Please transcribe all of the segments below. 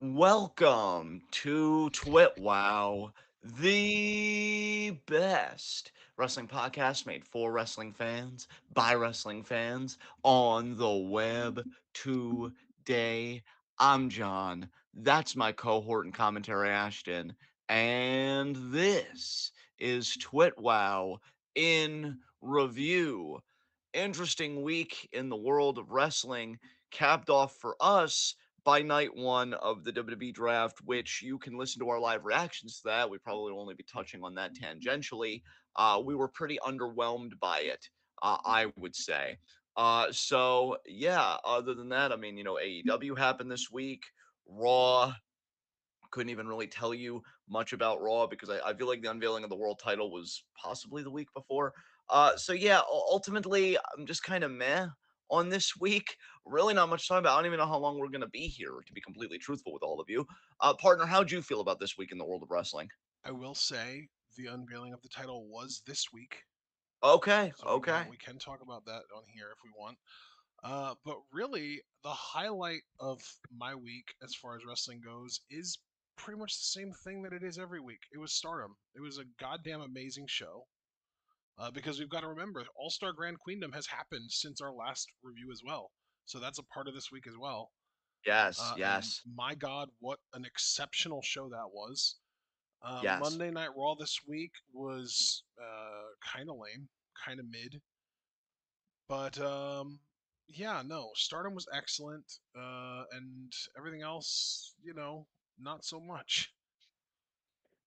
Welcome to TWitWoW, the best wrestling podcast made for wrestling fans by wrestling fans on the web today. I'm John. That's my cohort and commentary Ashton, and this is TWitWoW in review. Interesting week in the world of wrestling, capped off for us by night one of the WWE draft, which you can listen to our live reactions to that. We probably will only be touching on that tangentially. We were pretty underwhelmed by it, I would say. Other than that, I mean, AEW happened this week. Raw, couldn't even really tell you much about Raw because I feel like the unveiling of the world title was possibly the week before. Ultimately, I'm just kind of meh on this week. Really, not much to talk about. I don't even know how long we're going to be here, to be completely truthful with all of you. Partner, how'd you feel about this week in the world of wrestling? I will say the unveiling of the title was this week, Okay, so we can okay. we can talk about that on here if we want. But really, the highlight of my week, as far as wrestling goes, is pretty much the same thing that it is every week. It was Stardom. It was a goddamn amazing show. Because we've got to remember, All Star Grand Queendom has happened since our last review as well, so that's a part of this week as well. Yes, And yes, my God, what an exceptional show that was! yes. Monday Night Raw this week was kind of lame, kind of mid, but yeah, no, Stardom was excellent, and everything else, not so much.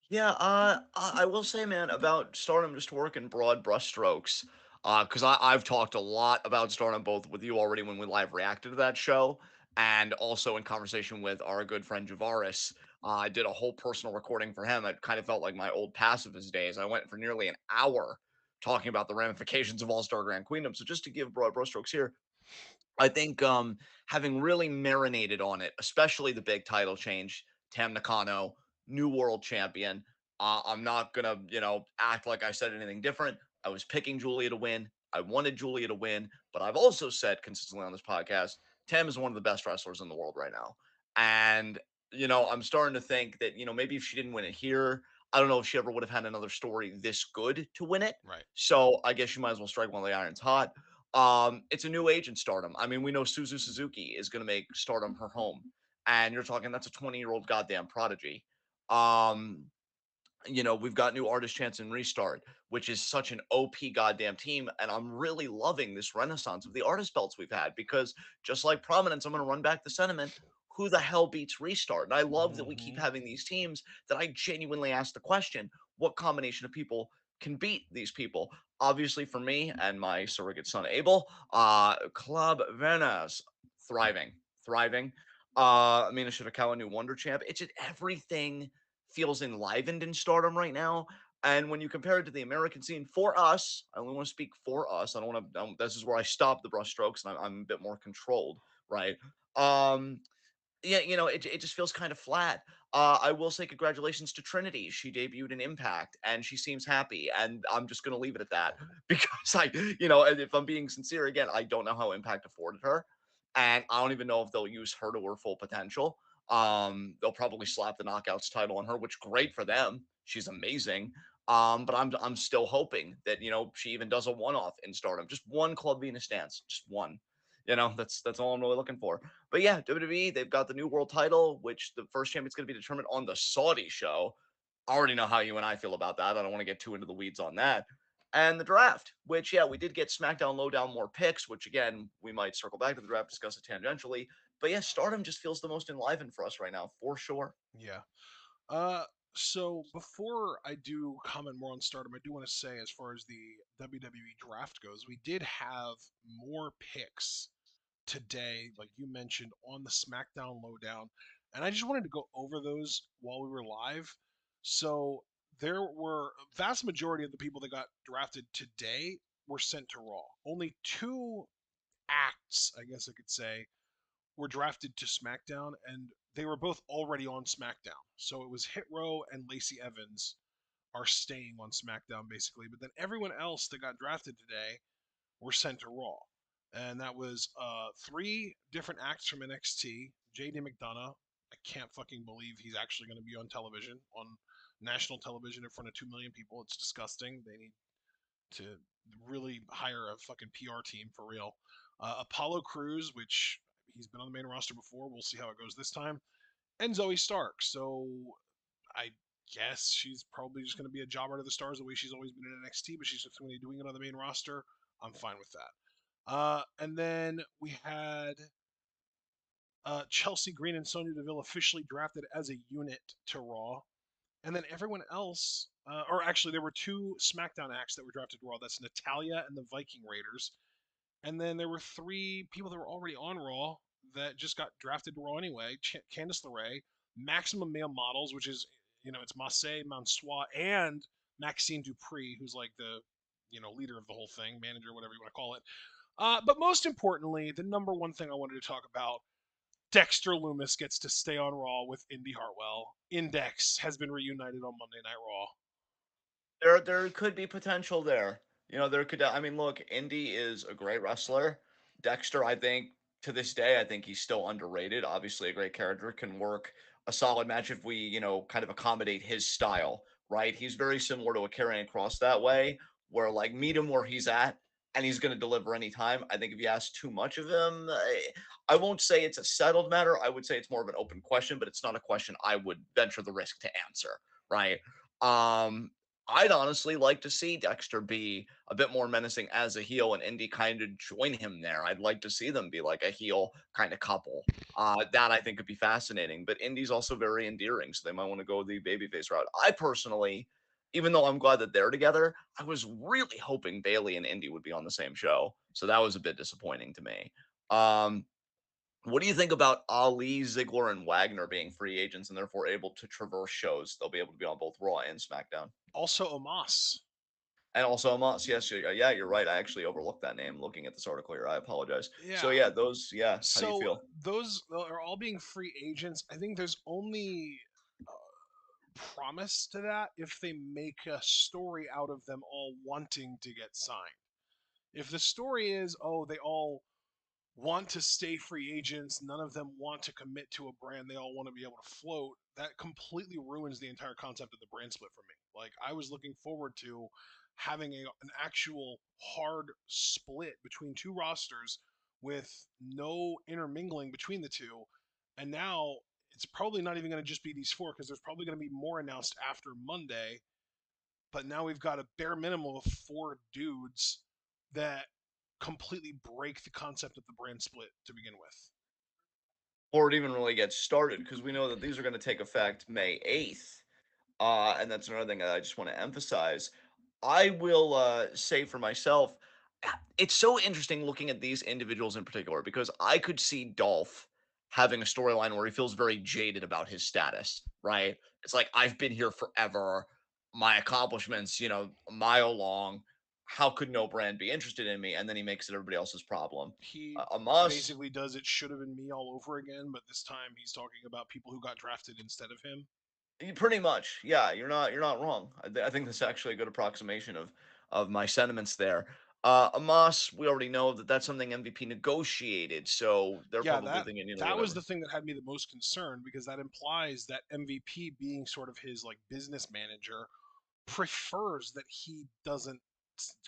Yeah, I will say, man, about Stardom, just to work in broad brushstrokes, because I've talked a lot about Stardom both with you already when we live reacted to that show, and also in conversation with our good friend Javaris. I did a whole personal recording for him. It kind of felt like my old pacifist days. I went for nearly an hour talking about the ramifications of All Star Grand Queendom. So just to give broad brushstrokes here, I think having really marinated on it, especially the big title change, Tam Nakano, new world champion. I'm not gonna, act like I said anything different. I was picking Julia to win. I wanted Julia to win, but I've also said consistently on this podcast, Tam is one of the best wrestlers in the world right now. And, I'm starting to think that, maybe if she didn't win it here, I don't know if she ever would have had another story this good to win it. Right. So I guess you might as well strike while the iron's hot. It's a new age in Stardom. I mean, we know Suzu Suzuki is going to make Stardom her home, and you're talking that's a 20-year-old goddamn prodigy. Um, we've got new artist chance and restart, which is such an OP goddamn team, and I'm really loving this renaissance of the artist belts we've had because just like Prominence, I'm going to run back the sentiment. Who the hell beats Restart? And I love that we keep Hmm. having these teams that I genuinely ask the question: what combination of people can beat these people? Obviously, for me and my surrogate son Abel, Club Venice, thriving, thriving. Mina Shirakawa, new Wonder Champ. It's just everything feels enlivened in Stardom right now. And when you compare it to the American scene, for us, I only want to speak for us. I don't want to. This is where I stop the brushstrokes, and I'm a bit more controlled, right? Um, yeah, it just feels kind of flat. I will say congratulations to Trinity. She debuted in Impact, and she seems happy. And I'm just gonna leave it at that because and if I'm being sincere again, I don't know how Impact afforded her, and I don't even know if they'll use her to her full potential. They'll probably slap the Knockouts title on her, which great for them. She's amazing. But I'm still hoping that she even does a one off in Stardom, just one Club Venus dance, just one. That's all I'm really looking for. But yeah, WWE, they've got the new world title, which the first champion's going to be determined on the Saudi show. I already know how you and I feel about that. I don't want to get too into the weeds on that. And the draft, which, yeah, we did get SmackDown Lowdown more picks, which, again, we might circle back to the draft, discuss it tangentially. But yeah, Stardom just feels the most enlivened for us right now, for sure. Yeah. Uh, so before I do comment more on Stardom, I do want to say, as far as the WWE draft goes, we did have more picks today, like you mentioned, on the SmackDown Lowdown. And I just wanted to go over those while we were live. So there were a vast majority of the people that got drafted today were sent to Raw. Only two acts, I guess I could say, were drafted to SmackDown, and they were both already on SmackDown. So it was Hit Row and Lacey Evans are staying on SmackDown basically. But then everyone else that got drafted today were sent to Raw. And that was three different acts from NXT. JD McDonough. I can't fucking believe he's actually going to be on television, on national television in front of 2 million people. It's disgusting. They need to really hire a fucking PR team for real. Apollo Crews, which he's been on the main roster before. We'll see how it goes this time. And Zoe Stark. So I guess she's probably just going to be a jobber to the stars the way she's always been in NXT, but she's just going to be doing it on the main roster. I'm fine with that. And then we had Chelsea Green and Sonya Deville officially drafted as a unit to Raw. And then everyone else, or actually, there were two SmackDown acts that were drafted to Raw. That's Natalia and the Viking Raiders. And then there were three people that were already on Raw that just got drafted to Raw anyway. Candice LeRae, Maximum Male Models, which is, it's Marseille Mansois and Maxine Dupree, who's like the, leader of the whole thing, manager, whatever you want to call it. But most importantly, the number one thing I wanted to talk about, Dexter Loomis gets to stay on Raw with Indy Hartwell. Index has been reunited on Monday Night Raw. There could be potential there. There could. I mean, look, Indy is a great wrestler. Dexter, I think, to this day, I think he's still underrated. Obviously, a great character can work a solid match if we, kind of accommodate his style, right? He's very similar to a Karrion Cross that way, where like meet him where he's at, and he's going to deliver anytime. I think if you ask too much of him, I won't say it's a settled matter. I would say it's more of an open question, but it's not a question I would venture the risk to answer, right? Um, I'd honestly like to see Dexter be a bit more menacing as a heel and Indy kind of join him there. I'd like to see them be like a heel kind of couple. That I think could be fascinating. But Indy's also very endearing, so they might want to go the babyface route. I personally, even though I'm glad that they're together, I was really hoping Bailey and Indy would be on the same show. So that was a bit disappointing to me. Um, what do you think about Ali, Ziggler, and Wagner being free agents and therefore able to traverse shows? They'll be able to be on both Raw and SmackDown. Also, Omos. And also Amos, yes, yeah, you're right. I actually overlooked that name looking at this article here. I apologize. So Yeah. yeah, those, yeah. How do you So feel? those are all being free agents. I think there's only promise to that if they make a story out of them all wanting to get signed. If the story is, oh, they all want to stay free agents, none of them want to commit to a brand, they all want to be able to float, that completely ruins the entire concept of the brand split for me. Like, I was looking forward to having an actual hard split between two rosters with no intermingling between the two. And now it's probably not even going to just be these four because there's probably going to be more announced after Monday. But now we've got a bare minimum of four dudes that completely break the concept of the brand split to begin with. Or it even really gets started because we know that these are going to take effect May 8th. And that's another thing that I just want to emphasize. I will say for myself, it's so interesting looking at these individuals in particular because I could see Dolph having a storyline where he feels very jaded about his status, right? It's like, I've been here forever. My accomplishments, a mile long. How could no brand be interested in me? And then he makes it everybody else's problem. He Amos, basically does it should have been me all over again, but this time he's talking about people who got drafted instead of him. pretty much, yeah, you're not wrong. I think that's actually a good approximation of my sentiments there. Amos, we already know that that's something MVP negotiated, so they're Yeah, probably that thinking, that was whatever. the thing that had me the most concerned because that implies that MVP being sort of his like business manager prefers that he doesn't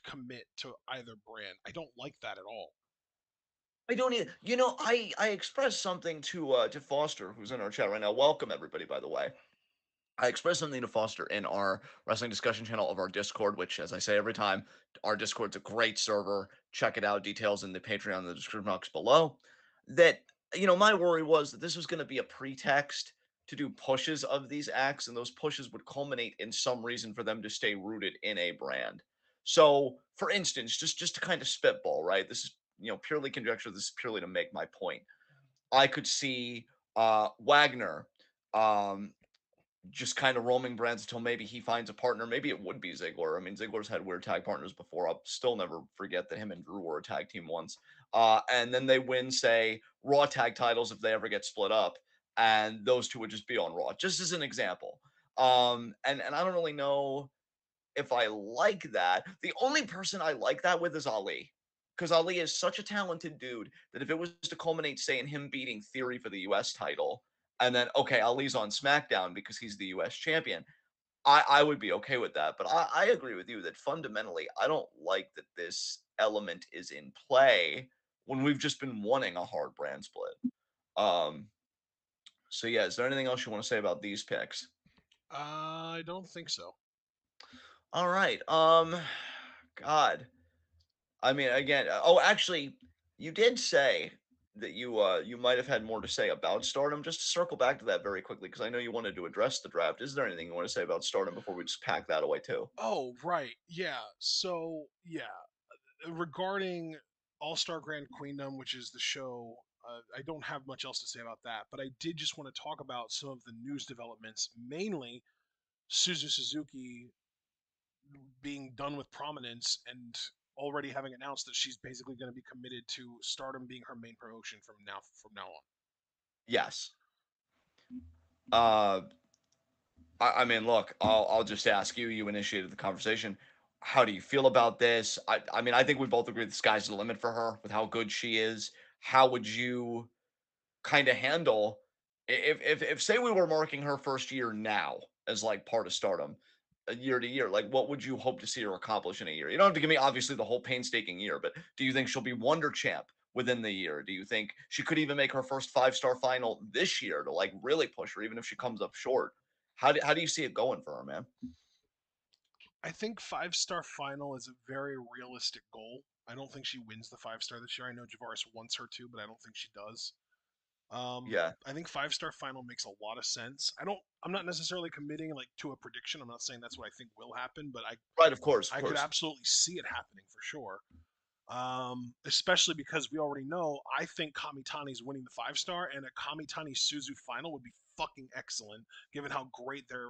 commit to either brand. I don't like that at all. I don't either. I expressed something to Foster, who's in our chat right now. Welcome everybody, by the way. I expressed something to Foster in our wrestling discussion channel of our Discord, which, as I say every time, our Discord's a great server. Check it out. Details in the Patreon in the description box below. That, my worry was that this was going to be a pretext to do pushes of these acts, and those pushes would culminate in some reason for them to stay rooted in a brand. So, for instance, just to kind of spitball, right? This is, purely conjecture. This is purely to make my point. I could see Wagner um, just kind of roaming brands until maybe he finds a partner. Maybe it would be Ziggler. I mean, Ziggler's had weird tag partners before. I'll still never forget that him and Drew were a tag team once. And then they win, say, Raw tag titles if they ever get split up, and those two would just be on Raw, just as an example. And I don't really know if I like that. The only person I like that with is Ali. Because Ali is such a talented dude that if it was to culminate, say, in him beating Theory for the US title, and then okay, Ali's on SmackDown because he's the US champion. I would be okay with that, but I agree with you that fundamentally, I don't like that this element is in play when we've just been wanting a hard brand split. Um, so yeah, is there anything else you want to say about these picks? I don't think so. All right. God. I mean, again, oh, actually, you did say that you might have had more to say about Stardom. Just to circle back to that very quickly, because I know you wanted to address the draft. Is there anything you want to say about Stardom before we just pack that away too? Oh, right. Yeah. So, yeah, regarding All Star Grand Queendom, which is the show, I don't have much else to say about that, but I did just want to talk about some of the news developments, mainly Suzu Suzuki being done with prominence and already having announced that she's basically going to be committed to Stardom being her main promotion from now on. Yes. Uh, I mean, look, I'll just ask you. You initiated the conversation. How do you feel about this? I mean, I think we both agree the sky's the limit for her with how good she is. How would you kind of handle if say we were marking her first year now as like part of Stardom, year to year? Like, what would you hope to see her accomplish in a year? You don't have to give me obviously the whole painstaking year, but do you think she'll be Wonder Champ within the year? Do you think she could even make her first 5-star final this year to like really push her, even if she comes up short? How do you see it going for her, man? I think 5-star final is a very realistic goal. I don't think she wins the 5-star this year. I know Javaris wants her to, but I don't think she does. Yeah, I think 5-star final makes a lot of sense. I'm not necessarily committing like to a prediction. I'm not saying that's what I think will happen, but right. Of course, of I could course. absolutely see it happening for sure. Especially because we already know I think Kamitani's winning the 5-star, and a Kamitani Suzu final would be fucking excellent given how great their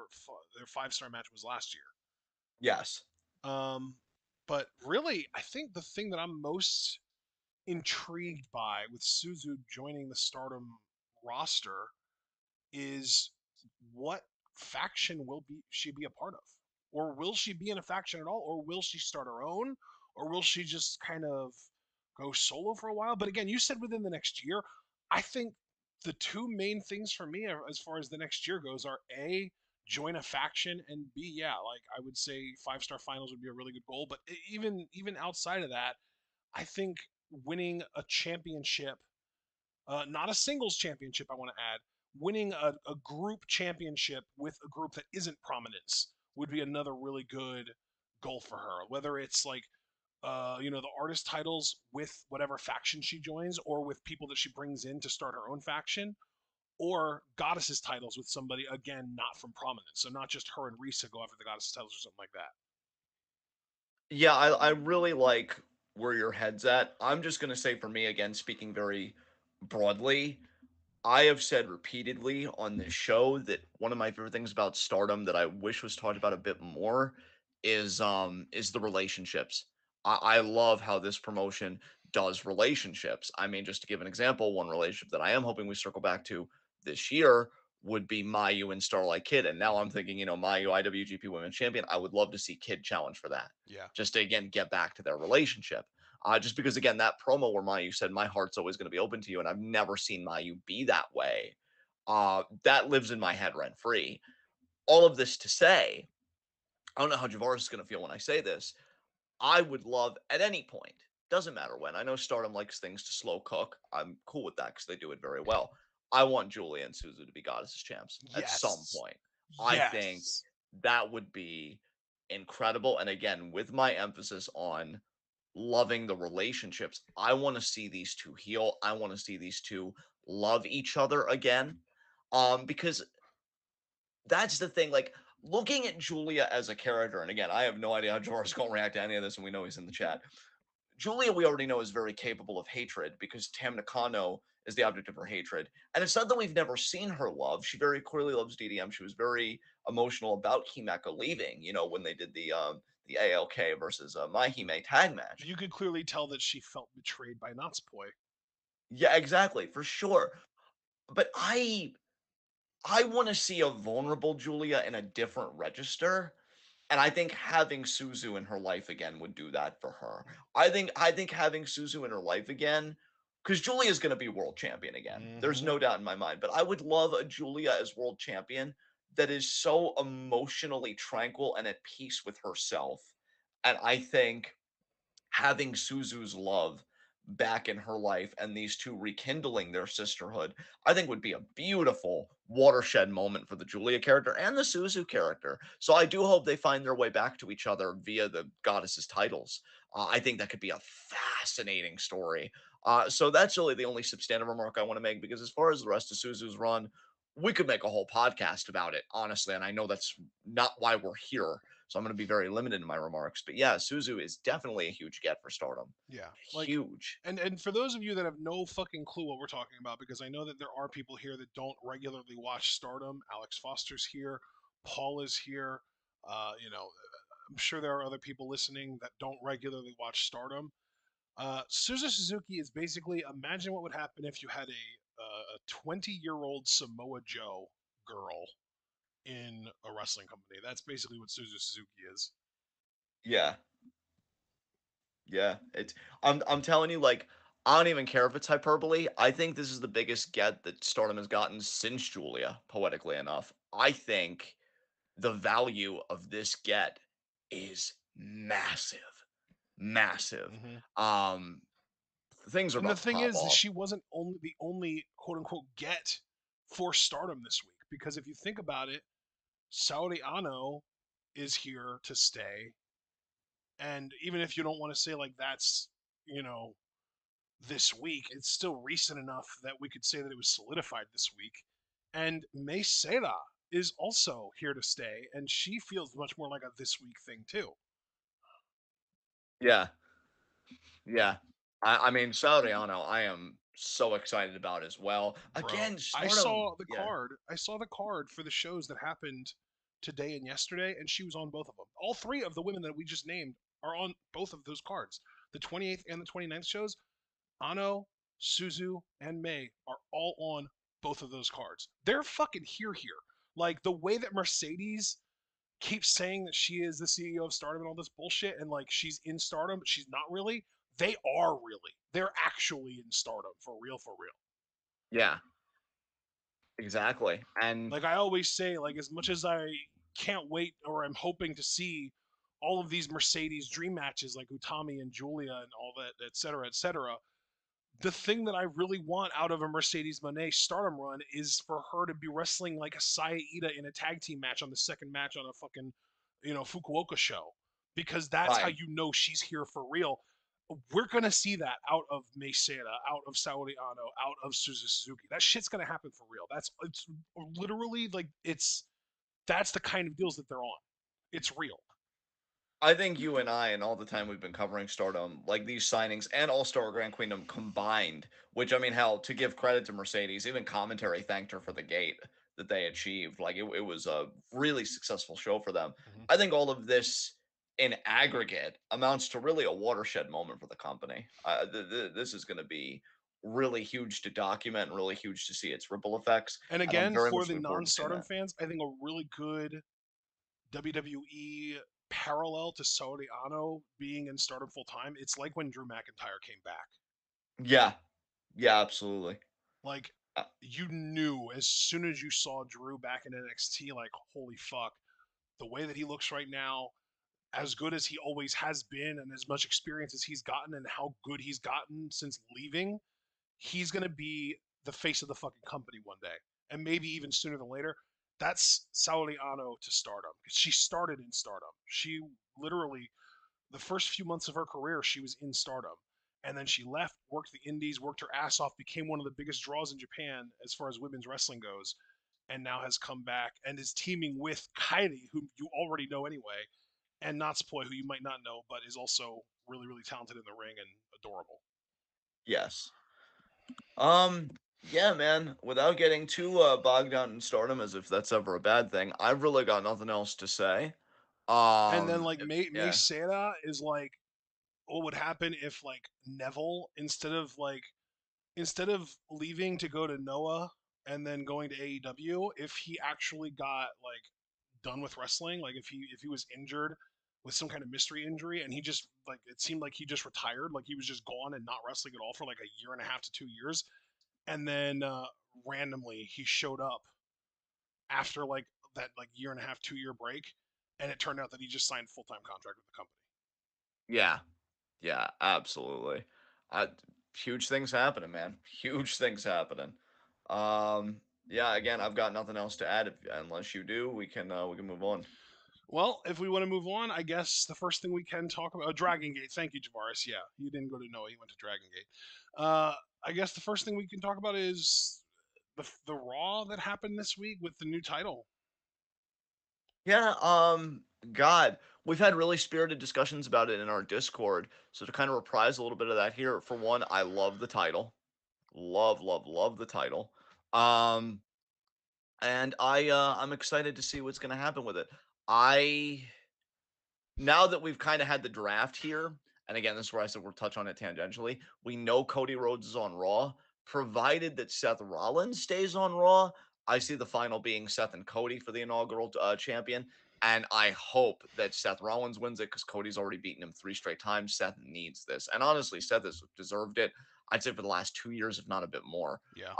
5-star match was last year. Yes. Um, but really, I think the thing that I'm most intrigued by with Suzu joining the Stardom roster is what faction will be she be a part of, or will she be in a faction at all, or will she start her own, or will she just kind of go solo for a while? But again, you said within the next year. I think the two main things for me as far as the next year goes are a, join a faction, and b, yeah, like I would say 5-star finals would be a really good goal, but even outside of that, I think winning a championship, not a singles championship, I want to add, winning a group championship with a group that isn't prominence would be another really good goal for her. Whether it's like, the artist titles with whatever faction she joins, or with people that she brings in to start her own faction, or goddesses titles with somebody again not from prominence. So not just her and Risa go after the goddesses titles or something like that. Yeah, I really like where your head's at. I'm just gonna say for me again, speaking very broadly, I have said repeatedly on this show that one of my favorite things about Stardom that I wish was talked about a bit more is the relationships. I love how this promotion does relationships. I mean, just to give an example, one relationship that I am hoping we circle back to this year would be Mayu and Starlight Kid. And now I'm thinking, Mayu IWGP Women's Champion. I would love to see Kid challenge for that. Yeah. Just to again get back to their relationship. Just because again, that promo where Mayu said, "My heart's always going to be open to you," and I've never seen Mayu be that way. That lives in my head rent free. All of this to say, I don't know how Javaris is going to feel when I say this. I would love at any point, doesn't matter when. I know Stardom likes things to slow cook. I'm cool with that because they do it very well. I want Julia and Suzu to be goddesses champs at some Yes. point. I think Yes. that would be incredible. And again, with my emphasis on loving the relationships, I want to see these two heal. I want to see these two love each other again. Because that's the thing. Like looking at Julia as a character, and again, I have no idea how Jorah's going to react to any of this, and we know he's in the chat. Julia, we already know, is very capable of hatred because Tam Nakano is the object of her hatred. And it's not that we've never seen her love. She very clearly loves DDM. She was very emotional about Himeka leaving, when they did the ALK versus Mahime tag match. You could clearly tell that she felt betrayed by Natsupoi. Yeah, exactly, for sure. But I want to see a vulnerable Julia in a different register. And I think having Suzu in her life again would do that for her. I think having Suzu in her life again because Julia's going to be world champion again. There's Hmm. no doubt in my mind. But I would love a Julia as world champion that is so emotionally tranquil and at peace with herself. And I think having Suzu's love back in her life and these two rekindling their sisterhood, I think would be a beautiful watershed moment for the Julia character and the Suzu character. So I do hope they find their way back to each other via the goddesses' titles. I think that could be a fascinating story. So that's really the only substantive remark I want to make because as far as the rest of Suzu's run, we could make a whole podcast about it, honestly. And I know that's not why we're here. So I'm going to be very limited in my remarks. But yeah, Suzu is definitely a huge get for Stardom. Yeah, like, Huge. and for those of you that have no fucking clue what we're talking about, because I know that there are people here that don't regularly watch Stardom. Alex Foster's here, Paul is here. I'm sure there are other people listening that don't regularly watch Stardom. Suzu Suzuki is basically, imagine what would happen if you had a 20-year-old Samoa Joe girl in a wrestling company. That's basically what Suzu Suzuki is. Yeah. Yeah. I'm telling you, like, I don't even care if it's hyperbole. I think this is the biggest get that Stardom has gotten since Julia, poetically enough. I think the value of this get is massive. Massive. Hmm. Um, things are And the about to thing pop is that off. she wasn't only the only quote unquote get for Stardom this week, because if you think about it, Saudi Ano is here to stay, and even if you don't want to say like that's, you know, this week, it's still recent enough that we could say that it was solidified this week. And Mei Seira is also here to stay, and she feels much more like a this week thing too. Yeah. Yeah. I mean, Sauriano, I am so excited about as well. Bro, Again, Stardom. Yeah. I saw the card for the shows that happened today and yesterday, and she was on both of them. All three of the women that we just named are on both of those cards. The 28th and the 29th shows, Ano, Suzu, and May are all on both of those cards. They're fucking here. Like the way that Mercedes keeps saying that she is the CEO of Stardom and all this bullshit, and like she's in Stardom, but she's not really. They are really. They're actually in Stardom for real, for real. Yeah. Exactly. And Like I always say, like as much as I can't wait or I'm hoping to see all of these Mercedes dream matches like Utami and Julia and all that, et cetera, the thing that I really want out of a Mercedes Monet Stardom run is for her to be wrestling like a Saya Ida in a tag team match on the second match on a fucking, Fukuoka show. Because that's how right. you know she's here for real. We're gonna see that out of Mesera, out of Saori Ano, out of Suzuki. That shit's gonna happen for real. It's literally like that's the kind of deals that they're on. It's real. I think you and I, and all the time we've been covering Stardom, like these signings and All Star Grand Queendom combined, which I mean, hell, to give credit to Mercedes, even commentary thanked her for the gate that they achieved. Like it was a really successful show for them. Mm-hmm. I think all of this in aggregate amounts to really a watershed moment for the company. This is going to be really huge to document and really huge to see its ripple effects. And And I'm again, very for much the looking forward to seeing non-Stardom that. fans, I think a really good WWE parallel to Saudi Ano being in Stardom full time. It's like when Drew McIntyre came back. Yeah. Yeah, absolutely. Like Uh, you knew as soon as you saw Drew back in NXT, like holy fuck, the way that he looks right now, as good as he always has been, and as much experience as he's gotten, and how good he's gotten since leaving, he's gonna be the face of the fucking company one day, and maybe even sooner than later. That's Saori Ano to Stardom. She started in Stardom. She literally the first few months of her career, she was in Stardom, and then she left, worked the Indies, worked her ass off, became one of the biggest draws in Japan as far as women's wrestling goes, and now has come back and is teaming with Kairi, whom you already know anyway, and Natsupoi, who you might not know, but is also really, really talented in the ring and adorable. yes. Um, yeah, man. Without getting too bogged down in stardom, as if that's ever a bad thing, I've really got nothing else to say. And then like Mei Yeah, Seira is like, what would happen if like Neville instead of leaving to go to Noah and then going to AEW, if he actually got like done with wrestling, like if he was injured with some kind of mystery injury, and he just like it seemed like he just retired, like he was just gone and not wrestling at all for like a year and a half to 2 years, and then randomly he showed up after like that like year and a half 2 year break, and it turned out that he just signed full time contract with the company. Yeah. Yeah, absolutely. I Huge things happening, man. Huge things happening. Yeah, again, I've got nothing else to add. Unless you do, we can move on. Well, if we want to move on, I guess the first thing we can talk about Dragon Gate. Thank you, Javaris. Yeah, he didn't go to Noah; he went to Dragon Gate. I guess the first thing we can talk about is the Raw that happened this week with the new title. Yeah, God, we've had really spirited discussions about it in our Discord. So to kind of reprise a little bit of that here, for one, I love the title. Love, love, love the title. Um, and I'm excited to see what's gonna happen with it. I Now that we've kind of had the draft here, and again, this is where I said we'll touch on it tangentially. We know Cody Rhodes is on Raw, provided that Seth Rollins stays on Raw. I see the final being Seth and Cody for the inaugural champion, and I hope that Seth Rollins wins it because Cody's already beaten him 3 straight times. Seth needs this, and honestly, Seth has deserved it. I'd say for the last 2 years, if not a bit more. Yeah.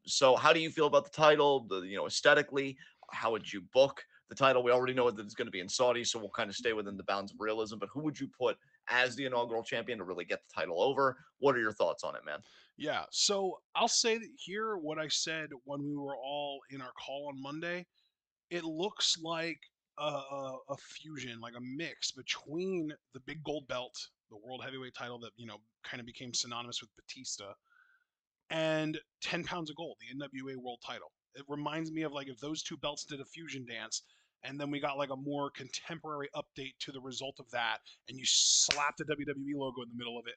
So how do you feel about the title? Aesthetically, how would you book the title? We already know that it's going to be in Saudi, so we'll kind of stay within the bounds of realism. But who would you put as the inaugural champion to really get the title over? What are your thoughts on it, man? Yeah. So I'll say that here what I said when we were all in our call on Monday. It looks like a fusion, like a mix between the big gold belt, the world heavyweight title that kind of became synonymous with Batista, and 10 pounds of gold, the NWA world title. It reminds me of like if those two belts did a fusion dance, and then we got like a more contemporary update to the result of that, and you slap the WWE logo in the middle of it.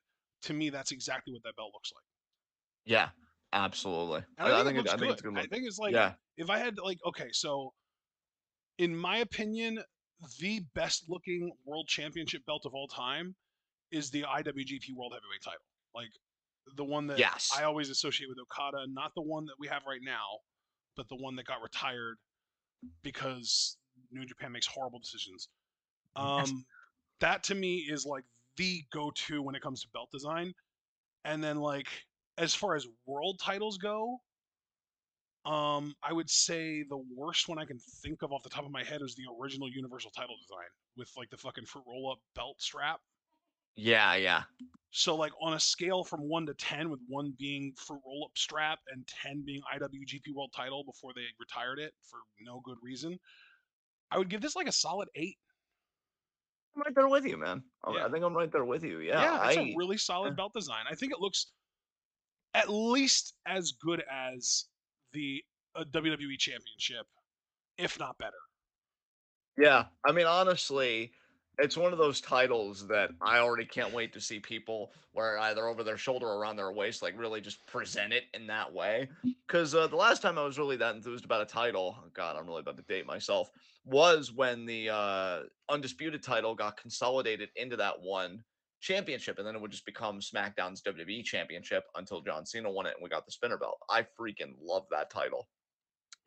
To me, that's exactly what that belt looks like. Yeah, absolutely. And I I think it think looks I think good. it's a good I one. think it's like Yeah, if I had like okay, so in my opinion, the best looking world championship belt of all time is the IWGP World Heavyweight title. Like the one that I yes, always associate with Okada, not the one that we have right now, but the one that got retired because New Japan makes horrible decisions. yes, Um, that to me is like the go-to when it comes to belt design. And then like as far as world titles go, I would say the worst one I can think of off the top of my head is the original Universal title design with like the fucking fruit roll up belt strap. yeah, yeah, So like on a scale from 1 to 10, with 1 being fruit roll up strap and 10 being IWGP World Title before they retired it for no good reason, I would give this like a solid 8. I'm right there with you, man. I Yeah, think I'm right there with you. Yeah, yeah, it's a really solid belt design. I think it looks at least as good as the WWE Championship, if not better. Yeah, I mean, honestly, it's one of those titles that I already can't wait to see people wear either over their shoulder or around their waist, like really just present it in that way. Because the last time I was really that enthused about a title, oh God, I'm really about to date myself, was when the undisputed title got consolidated into that one championship, and then it would just become SmackDown's WWE championship until John Cena won it and we got the spinner belt. I freaking love that title.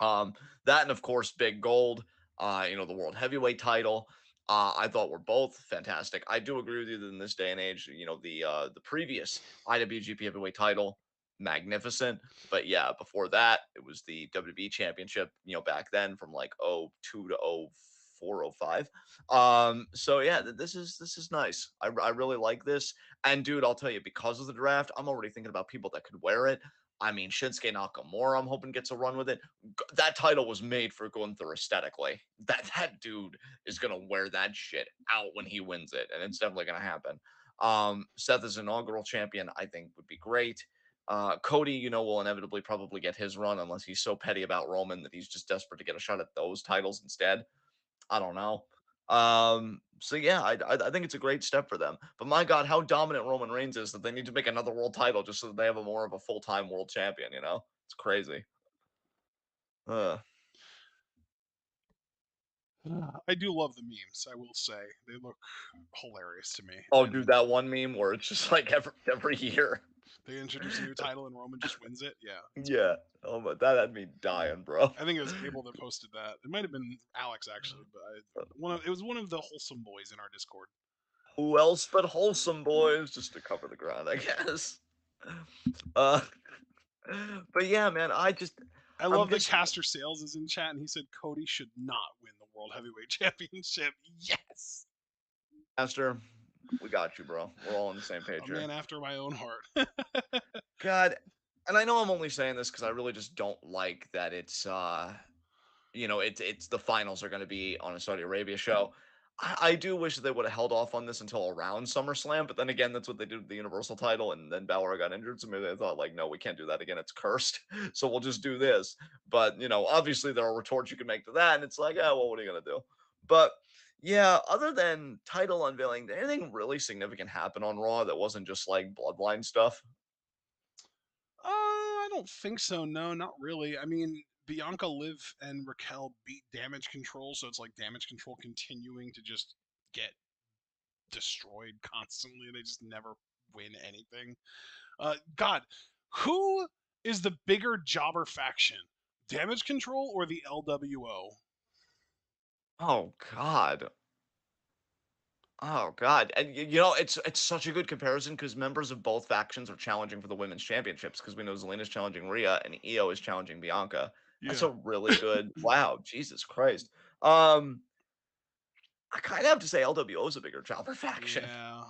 Um, that and of course Big Gold, the world heavyweight title. I thought were both fantastic. I do agree with you that in this day and age, the previous IWGP heavyweight title, magnificent. But yeah, before that, it was the WWE championship, back then from like '02 to '04, '05. So yeah, this is nice. I really like this. And dude, I'll tell you, because of the draft, I'm already thinking about people that could wear it. I mean, Shinsuke Nakamura, I'm hoping gets a run with it. That title was made for Gunther aesthetically. That dude is gonna wear that shit out when he wins it, and it's definitely gonna happen. Seth as inaugural champion, I think would be great. Cody, will inevitably probably get his run unless he's so petty about Roman that he's just desperate to get a shot at those titles instead. I don't know. So yeah, I think it's a great step for them. But my God, how dominant Roman Reigns is that they need to make another world title just so that they have a more of a full time world champion. It's crazy. Uh, I do love the memes, I will say. They look hilarious to me. oh, dude, And that one meme where it's just like every year. They introduce a new title and Roman just wins it. Yeah, it's great. Yeah. Oh, but that had me dying, bro. I think it was Abel that posted that. It might have been Alex actually, but it was one of the wholesome boys in our Discord. Who else but wholesome boys just to cover the ground, I guess. Uh, but yeah, man, I I'm love that just Caster Sales is in chat and he said Cody should not win the World Heavyweight Championship. Yes, Master. We got you, bro. We're all on the same a page here. man after my own heart. God, and I know I'm only saying this because I really just don't like that it's it's the finals are going to be on a Saudi Arabia show. I do wish that they would have held off on this until around SummerSlam, but then again, that's what they did with the Universal title, and then Balor got injured, so maybe they thought like, no, we can't do that again. It's cursed, so we'll just do this. But obviously there are retorts you can make to that, and it's like, oh well, what are you gonna do? But yeah, other than title unveiling, did anything really significant happen on Raw that wasn't just like bloodline stuff? I don't think so. No, not really. I mean, Bianca, Liv, and Raquel beat Damage Control, so it's like Damage Control continuing to just get destroyed constantly. They just never win anything. God, who is the bigger jobber faction? Damage Control or the LWO? Oh God. Oh God, and it's such a good comparison because members of both factions are challenging for the women's championships because we know Zelina's challenging Rhea and Io is challenging Bianca. That's Yeah. a really good. Wow, Jesus Christ. Um, I kind of have to say LWO is a bigger jobber faction Yeah.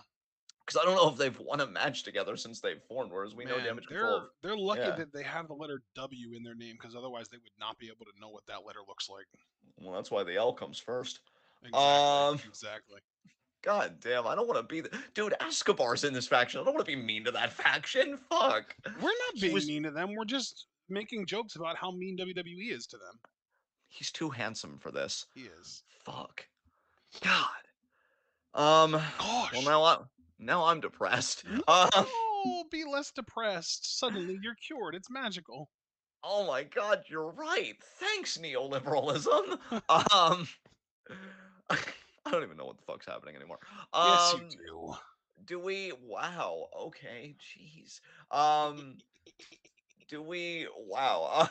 because I don't know if they've won a match together since they've formed. Whereas we know Man, Damage Control. they're lucky Yeah, that they have the letter W in their name because otherwise they would not be able to know what that letter looks like. well, that's why the L comes first. Exactly. Um, Exactly. God damn, I don't want to be the dude. Escobar's in this faction. I don't want to be mean to that faction. Fuck. We're not He being was mean to them. We're just making jokes about how mean WWE is to them. He's too handsome for this. He is. Fuck. God. Um. Well, Gosh. now I'm depressed. No, be less depressed. Suddenly you're cured. It's magical. Oh my God, you're right. Thanks, neoliberalism. Um. I don't even know what the fuck's happening anymore. Yes, you Um. do. Do we? Wow. Okay. Jeez. Um. Do we? Wow.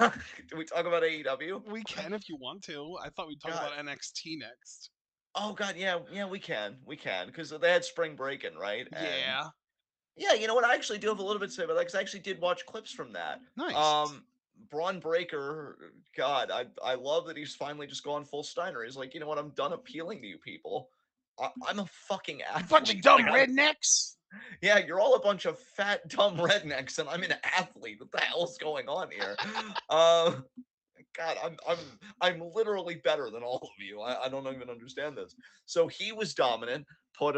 Do we talk about AEW? We can if you want to. I thought we'd talk God. about NXT next. Oh God. Yeah. Yeah. We can because they had spring breaking, right? And Yeah. yeah, you know what? I actually do have a little bit to say about that because I actually did watch clips from that. Nice. Braun Breaker, God, I love that he's finally just gone full Steiner. He's like, you know what? I'm done appealing to you people. I'm a fucking You bunch of athlete. dumb Like, rednecks. yeah, you're all a bunch of fat, dumb rednecks, and I'm an athlete. What the hell's going on here? Um, God, I'm literally better than all of you. I don't even understand this. So he was dominant. Put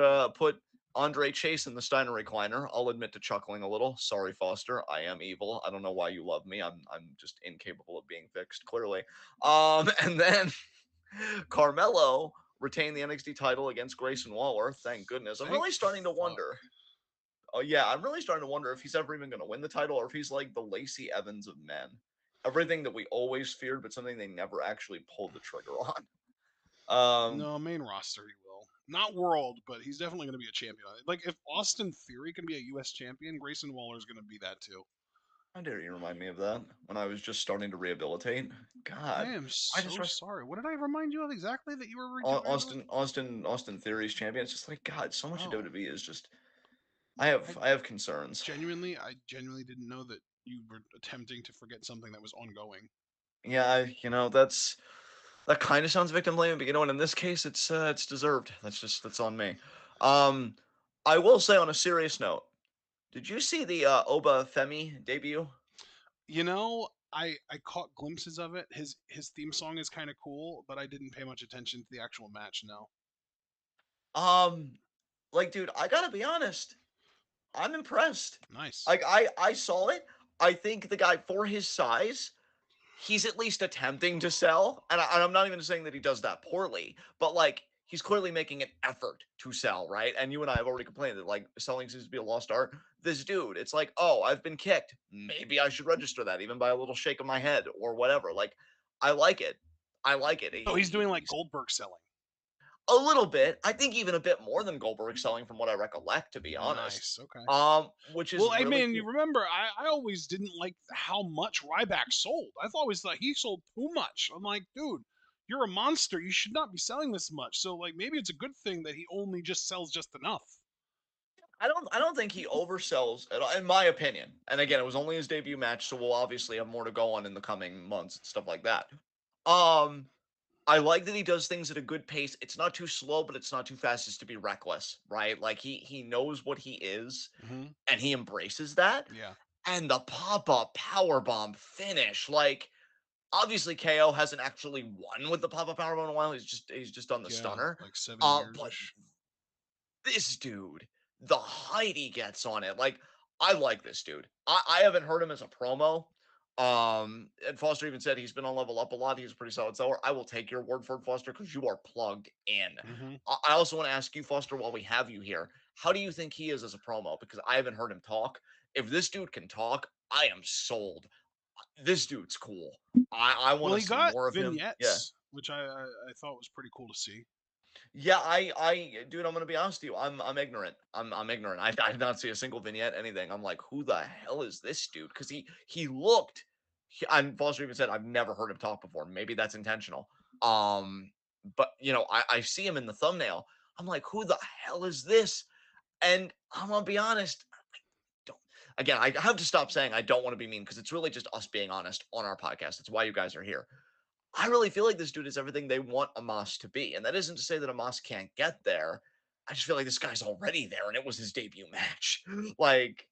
Andre Chase in the Steiner recliner. I'll admit to chuckling a little. Sorry, Foster. I am evil. I don't know why you love me. I'm just incapable of being fixed. Clearly. And then Carmelo retained the NXT title against Grayson Waller. Thank goodness. I'm Thank really starting to fuck. wonder. Oh yeah, I'm really starting to wonder if he's ever even going to win the title or if he's like the Lacey Evans of men. Everything that we always feared, but something they never actually pulled the trigger on. No, main roster he will. Not world, but he's definitely going to be a champion. Like if Austin Theory can be a U.S. champion, Grayson Waller is going to be that too. How dare you remind me of that when I was just starting to rehabilitate? I God, am why just so sorry. What did I remind you of exactly that you were rehabilitating? Austin Theory's champion? It's just like God. So much of Oh, WWE is just. I have I I have concerns. genuinely didn't know that you were attempting to forget something that was ongoing. Yeah, that kind of sounds victim blaming, but you know what? In this case, it's deserved. That's on me. Um, I will say on a serious note, did you see the Oba Femi debut? You know, I caught glimpses of it. His theme song is kind of cool, but I didn't pay much attention to the actual match. No. Um, like, dude, I gotta be honest. I'm impressed. Nice. Like, I saw it. I think the guy for his size, he's at least attempting to sell, and I'm not even saying that he does that poorly, but like he's clearly making an effort to sell, right? And you and I have already complained that like selling seems to be a lost art. This dude, it's like, oh, I've been kicked. Maybe I should register that even by a little shake of my head or whatever. Like, I like it. I like it. Oh, he's doing like Goldberg selling. A little bit. I think even a bit more than Goldberg selling from what I recollect, to be honest. Nice. Okay. Which is Well, I really mean, you cool. remember, I always didn't like how much Ryback sold. I always thought he sold too much. I'm like, dude, you're a monster. You should not be selling this much. So, like, maybe it's a good thing that he only just sells just enough. I don't think he oversells at all, in my opinion. And again, it was only his debut match, so we'll obviously have more to go on in the coming months and stuff like that. Um, I like that he does things at a good pace. It's not too slow, but it's not too fast as to be reckless, right? Like he knows what he is Hmm. and he embraces that. Yeah. And the pop-up power bomb finish, like obviously KO hasn't actually won with the pop-up power bomb in a while. He's just done the Yeah. stunner. Like 7 years But ish. this dude, the height he gets on it, like I like this dude. I haven't heard him as a promo. And Foster even said he's been on Level Up a lot. He's a pretty solid seller. I will take your word for it, Foster, because you are plugged in. Hmm. I also want to ask you, Foster, while we have you here, how do you think he is as a promo? Because I haven't heard him talk. If this dude can talk, I am sold. This dude's cool. I want Well, to he see got more of him. Yeah. vignettes, which I thought was pretty cool to see. Yeah, dude, I'm gonna be honest with you. I'm ignorant. I'm ignorant. I did not see a single vignette, anything. I'm like, who the hell is this dude? Because he looked. And Foster even said, I've never heard him talk before. Maybe that's intentional. But I see him in the thumbnail. I'm like, who the hell is this? And I'm gonna be honest. Don't again. I have to stop saying I don't want to be mean because it's really just us being honest on our podcast. It's why you guys are here. I really feel like this dude is everything they want Amos to be. And that isn't to say that Amos can't get there. I just feel like this guy's already there and it was his debut match. Like,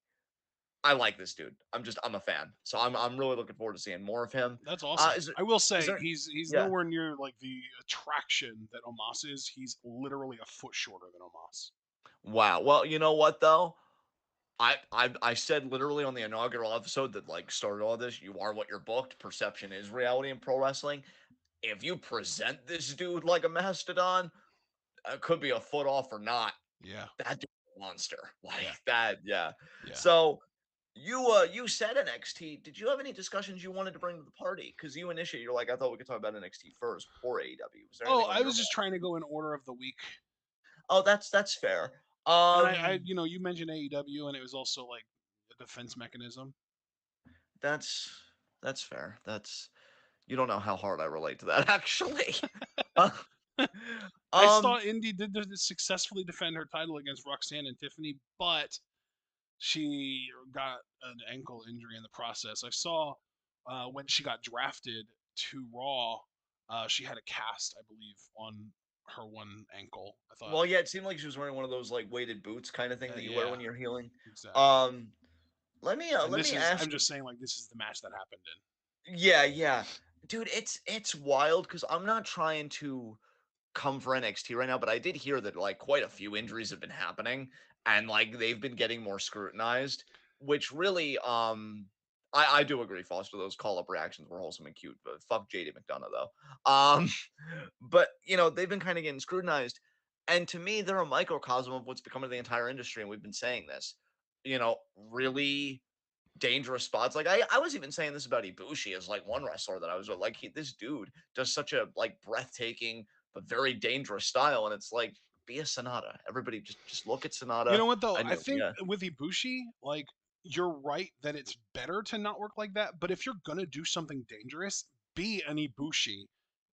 I like this dude. I'm a fan. So I'm really looking forward to seeing more of him. That's awesome. Is there I will is say there he's yeah. nowhere near like the attraction that Omas is. He's literally a foot shorter than Omas. Wow. Well, you know what though? I said literally on the inaugural episode that like started all this, you are what you're booked. Perception is reality in pro wrestling. If you present this dude like a mastodon, it could be a foot off or not. Yeah, That dude's a monster. Like yeah, that, yeah. yeah. So you said NXT. Did you have any discussions you wanted to bring to the party? Because you initiated, you're like, I thought we could talk about NXT first before AEW. Was there Oh, anything on I your was just mind? trying to go in order of the week, Oh, that's fair. and you mentioned AEW, and it was also like a defense mechanism. That's that's fair. That's you don't know how hard I relate to that actually. Uh, I saw um, Indy did successfully defend her title against Roxanne and Tiffany, but she got an ankle injury in the process. I saw when she got drafted to Raw, she had a cast, I believe, on her one ankle. I thought, well, yeah, it seemed like she was wearing one of those like weighted boots kind of thing that you wear yeah, when you're healing. exactly. Um, And let me I'm ask just saying, like, this is the match that happened in. Yeah, yeah. Dude, it's wild because I'm not trying to come for NXT right now, but I did hear that like quite a few injuries have been happening and like they've been getting more scrutinized, which really I do agree, Foster. Those call-up reactions were wholesome and cute, but fuck JD McDonough though. But they've been kind of getting scrutinized. And to me, they're a microcosm of what's becoming the entire industry, and we've been saying this. Really dangerous spots. Like I was even saying this about Ibushi as like one wrestler that I was like, this dude does such a like breathtaking but very dangerous style, and it's like be a Sonata. Everybody just look at You Sonata. know what though? I I knew, think yeah. with Ibushi, like, you're right that it's better to not work like that. But if you're gonna do something dangerous, be an Ibushi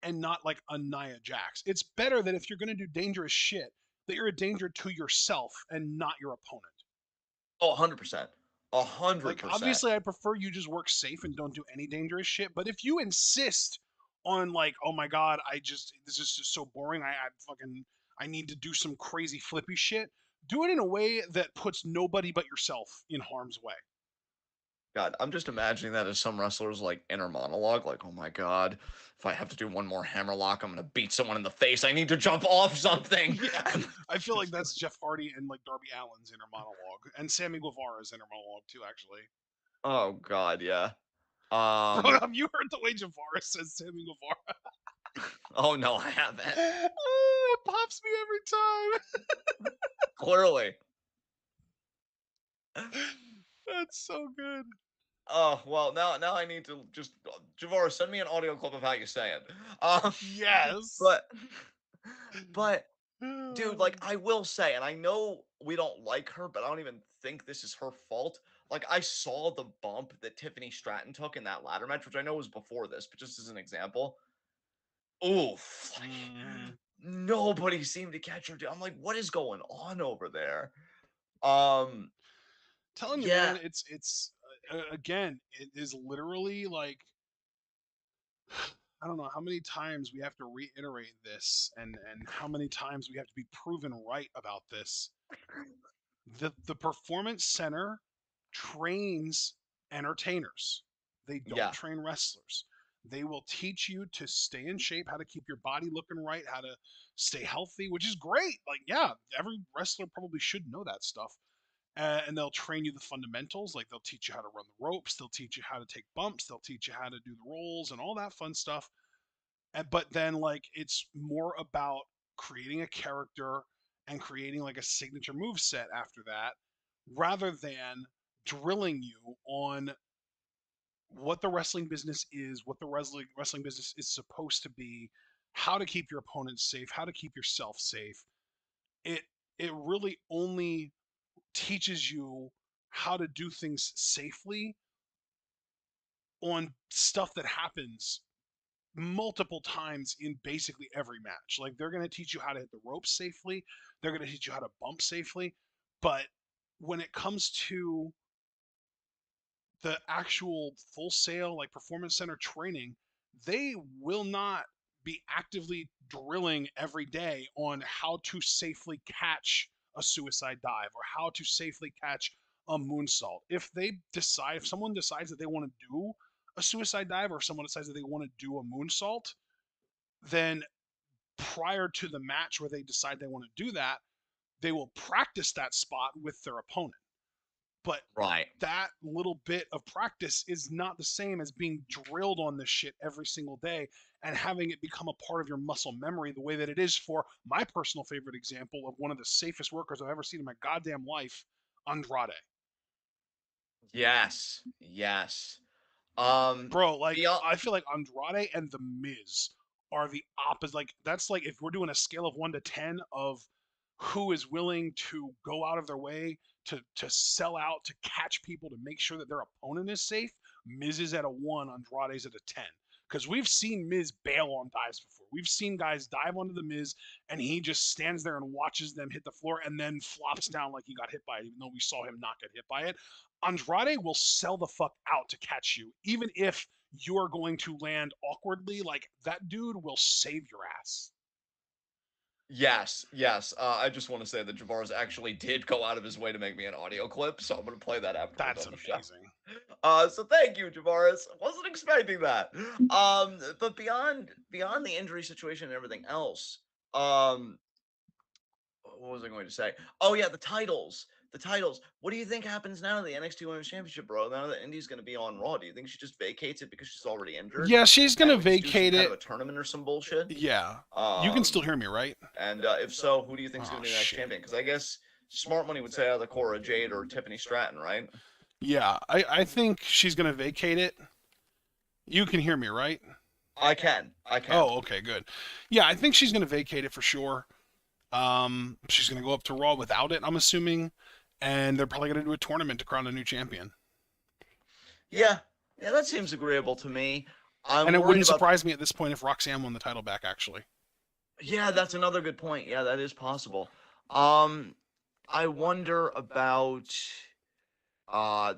and not like a Nia Jax. It's better that if you're gonna do dangerous shit, that you're a danger to yourself and not your opponent. Oh, 100%, a hundred Like, percent. obviously, I prefer you just work safe and don't do any dangerous shit. But if you insist on, like, oh my god, this is just so boring. I need to do some crazy flippy shit. Do it in a way that puts nobody but yourself in harm's way. God, I'm just imagining that as some wrestlers like inner monologue, like, oh my god, if I have to do one more hammerlock, I'm gonna beat someone in the face. I need to jump off something. Yeah, I feel like that's Jeff Hardy and like Darby Allin's inner monologue, and Sammy Guevara's inner monologue too. Actually, Oh god, yeah. bro, Um, have you heard the way Guevara says Sammy Guevara? oh no, I haven't. Oh, it pops me every Clearly. time. That's so good. Oh, well, now I need to Javara, send me an audio clip of how you say it. Um, Yes. but But dude, like, I will say, and I know we don't like her, but I don't even think this is her fault. Like, I saw the bump that Tiffany Stratton took in that ladder match, which I know was before this, but just as an example. Oof, like, Mhm. nobody seemed to catch her. I'm like, what is going on over there? Um, Telling you, yeah, man, it's again, it is literally like I don't know how many times we have to reiterate this, and how many times we have to be proven right about this. The performance center trains entertainers. They don't yeah, train wrestlers. They will teach you to stay in shape, how to keep your body looking right, how to stay healthy, which is great. Like, yeah, every wrestler probably should know that stuff. And they'll train you the fundamentals. Like, they'll teach you how to run the ropes. They'll teach you how to take bumps. They'll teach you how to do the rolls and all that fun stuff. But then, like, it's more about creating a character and creating like a signature move set after that, rather than drilling you on what the wrestling business is, what the wrestling business is supposed to be, how to keep your opponents safe, how to keep yourself safe. It it really only teaches you how to do things safely on stuff that happens multiple times in basically every match. Like, they're going to teach you how to hit the ropes safely, they're going to teach you how to bump safely, but when it comes to the actual full sale like performance center training, they will not be actively drilling every day on how to safely catch a suicide dive or how to safely catch a moonsault. If someone decides that they want to do a suicide dive, or if someone decides that they want to do a moonsault, then prior to the match where they decide they want to do that, they will practice that spot with their opponent. But right. that little bit of practice is not the same as being drilled on this shit every single day and having it become a part of your muscle memory the way that it is for my personal favorite example of one of the safest workers I've ever seen in my goddamn life, Andrade. Yes, yes. Bro, like, Beyond, I feel like Andrade and The Miz are the opposite. Like, that's like if we're doing a scale of 1 to 10 of who is willing to go out of their way to sell out, to catch people, to make sure that their opponent is safe, Miz is at a 1, Andrade's at a 10. Because we've seen Miz bail on dives before. We've seen guys dive onto the Miz and he just stands there and watches them hit the floor and then flops down like he got hit by it, even though we saw him not get hit by it. Andrade will sell the fuck out to catch you, even if you're going to land awkwardly. Like, that dude will save your ass. yes, yes. I just want to say that Javaris actually did go out of his way to make me an audio clip, so I'm gonna play that after we're That's done the show. amazing. So thank you, Javaris. Wasn't expecting that. But beyond the injury situation and everything else, um, what was I going to say? Oh yeah, the titles. The titles. What do you think happens now to the NXT Women's Championship, bro? Now that Indy's going to be on Raw, do you think she just vacates it because she's already injured, Yeah, she's gonna and we just do some vacate kind of it. a tournament or some bullshit? Yeah. You can still Um, hear me, right? and if so, who do you think is Oh going to be the next shit. champion? Because I guess smart money would say either Cora Jade or Tiffany Stratton, right? Yeah, I think she's gonna vacate it. You can hear me, right? I can, I can. Oh, okay, good. Yeah, I think she's gonna vacate it for sure. She's gonna go up to Raw without it, I'm assuming, and they're probably gonna do a tournament to crown a new champion. Yeah, yeah, that seems agreeable to me. And I'm it worried wouldn't about. surprise me at this point if Roxanne won the title back, actually. Yeah, that's another good point. Yeah, that is possible. Um, I wonder about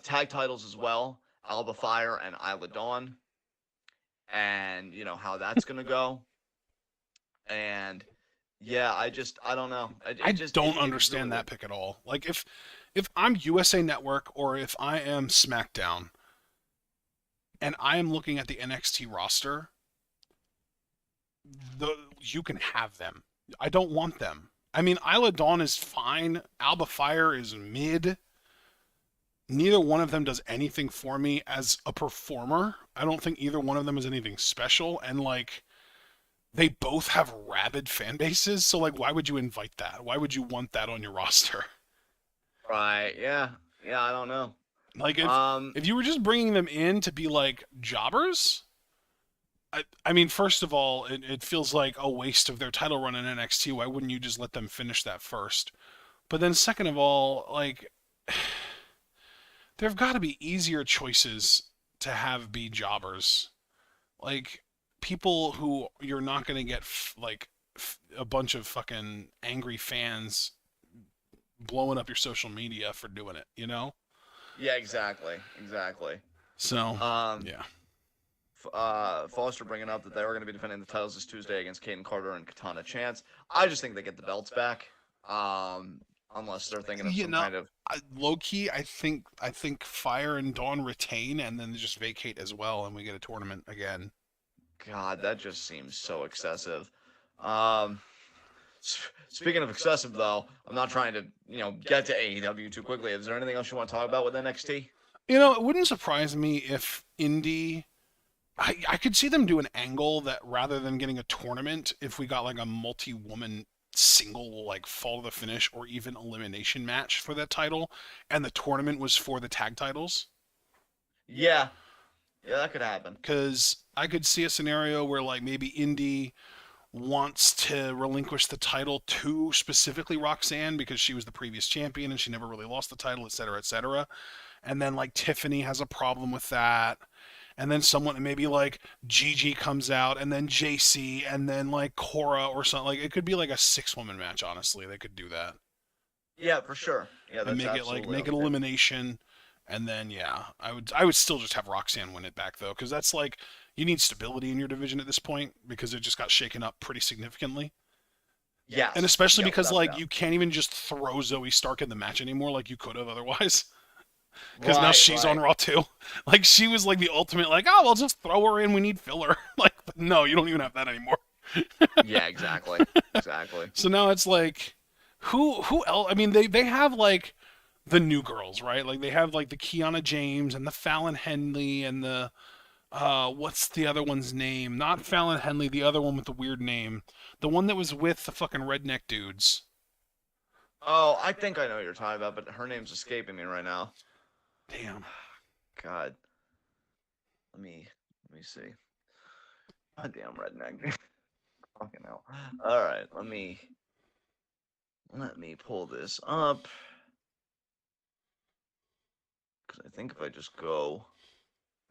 tag titles as well. Alba Fire and Isla Dawn, and how that's gonna go. And yeah, I don't know. It I just don't it is really understand that weird. pick at all. Like, if I'm USA Network or if I am SmackDown and I am looking at the NXT roster, you can have them. I don't want them. I mean, Isla Dawn is fine. Alba Fire is mid. Neither one of them does anything for me as a performer. I don't think either one of them is anything special. And, like, they both have rabid fan bases. So, like, why would you invite that? Why would you want that on your roster? Right? Yeah. Yeah. I don't know. Like, if Um. if you were just bringing them in to be like jobbers, I mean, first of all, it feels like a waste of their title run in NXT. Why wouldn't you just let them finish that first? But then, second of all, like, there've got to be easier choices to have be jobbers. Like, people who you're not going to get, a bunch of fucking angry fans blowing up your social media for doing it, you know? Yeah, exactly, exactly. So, Um, yeah. Foster bringing up that they were going to be defending the titles this Tuesday against Caden Carter and Katana Chance. I just think they get the belts back, unless they're thinking of You some know, kind of. low key, I think Fire and Dawn retain and then just vacate as well, and we get a tournament again. God, that just seems so excessive. Um, Speaking of excessive, though, I'm not trying to get to AEW too quickly. Is there anything else you want to talk about with NXT? You know, it wouldn't surprise me if Indy. I could see them do an angle that rather than getting a tournament, if we got like a multi-woman single like fall to the finish or even elimination match for that title, and the tournament was for the tag titles. Yeah, yeah, that could happen. Because I could see a scenario where like maybe Indy wants to relinquish the title to specifically Roxanne because she was the previous champion and she never really lost the title, etc., etc. And then like Tiffany has a problem with that. And then someone maybe like Gigi comes out, and then JC, and then like Cora or something. Like it could be like a 6-woman match. Honestly, they could do that Yeah, for sure. Yeah, and that's make it like absolutely make on it the table. elimination. And then yeah, I would still just have Roxanne win it back though, because that's like you need stability in your division at this point because it just got shaken up pretty significantly. And Yes. especially Yeah, because without a like doubt. you can't even just throw Zoe Stark in the match anymore like you could have otherwise. Because now Right, she's on right. Raw too. Like she was like the ultimate like, oh, well, just throw her in. We need filler. Like, no, you don't even have that anymore. Yeah, exactly. Exactly. So now it's like, who else? I mean, they have like the new girls, right? Like they have like the Kiana James and the Fallon Henley and the what's the other one's name? Not Fallon Henley, the other one with the weird name, the one that was with the fucking redneck dudes. Oh, I think I know what you're talking about, but her name's escaping me right now. Damn. God, let me see. Goddamn redneck. Fucking hell. All right, let me pull this up because I think if I just go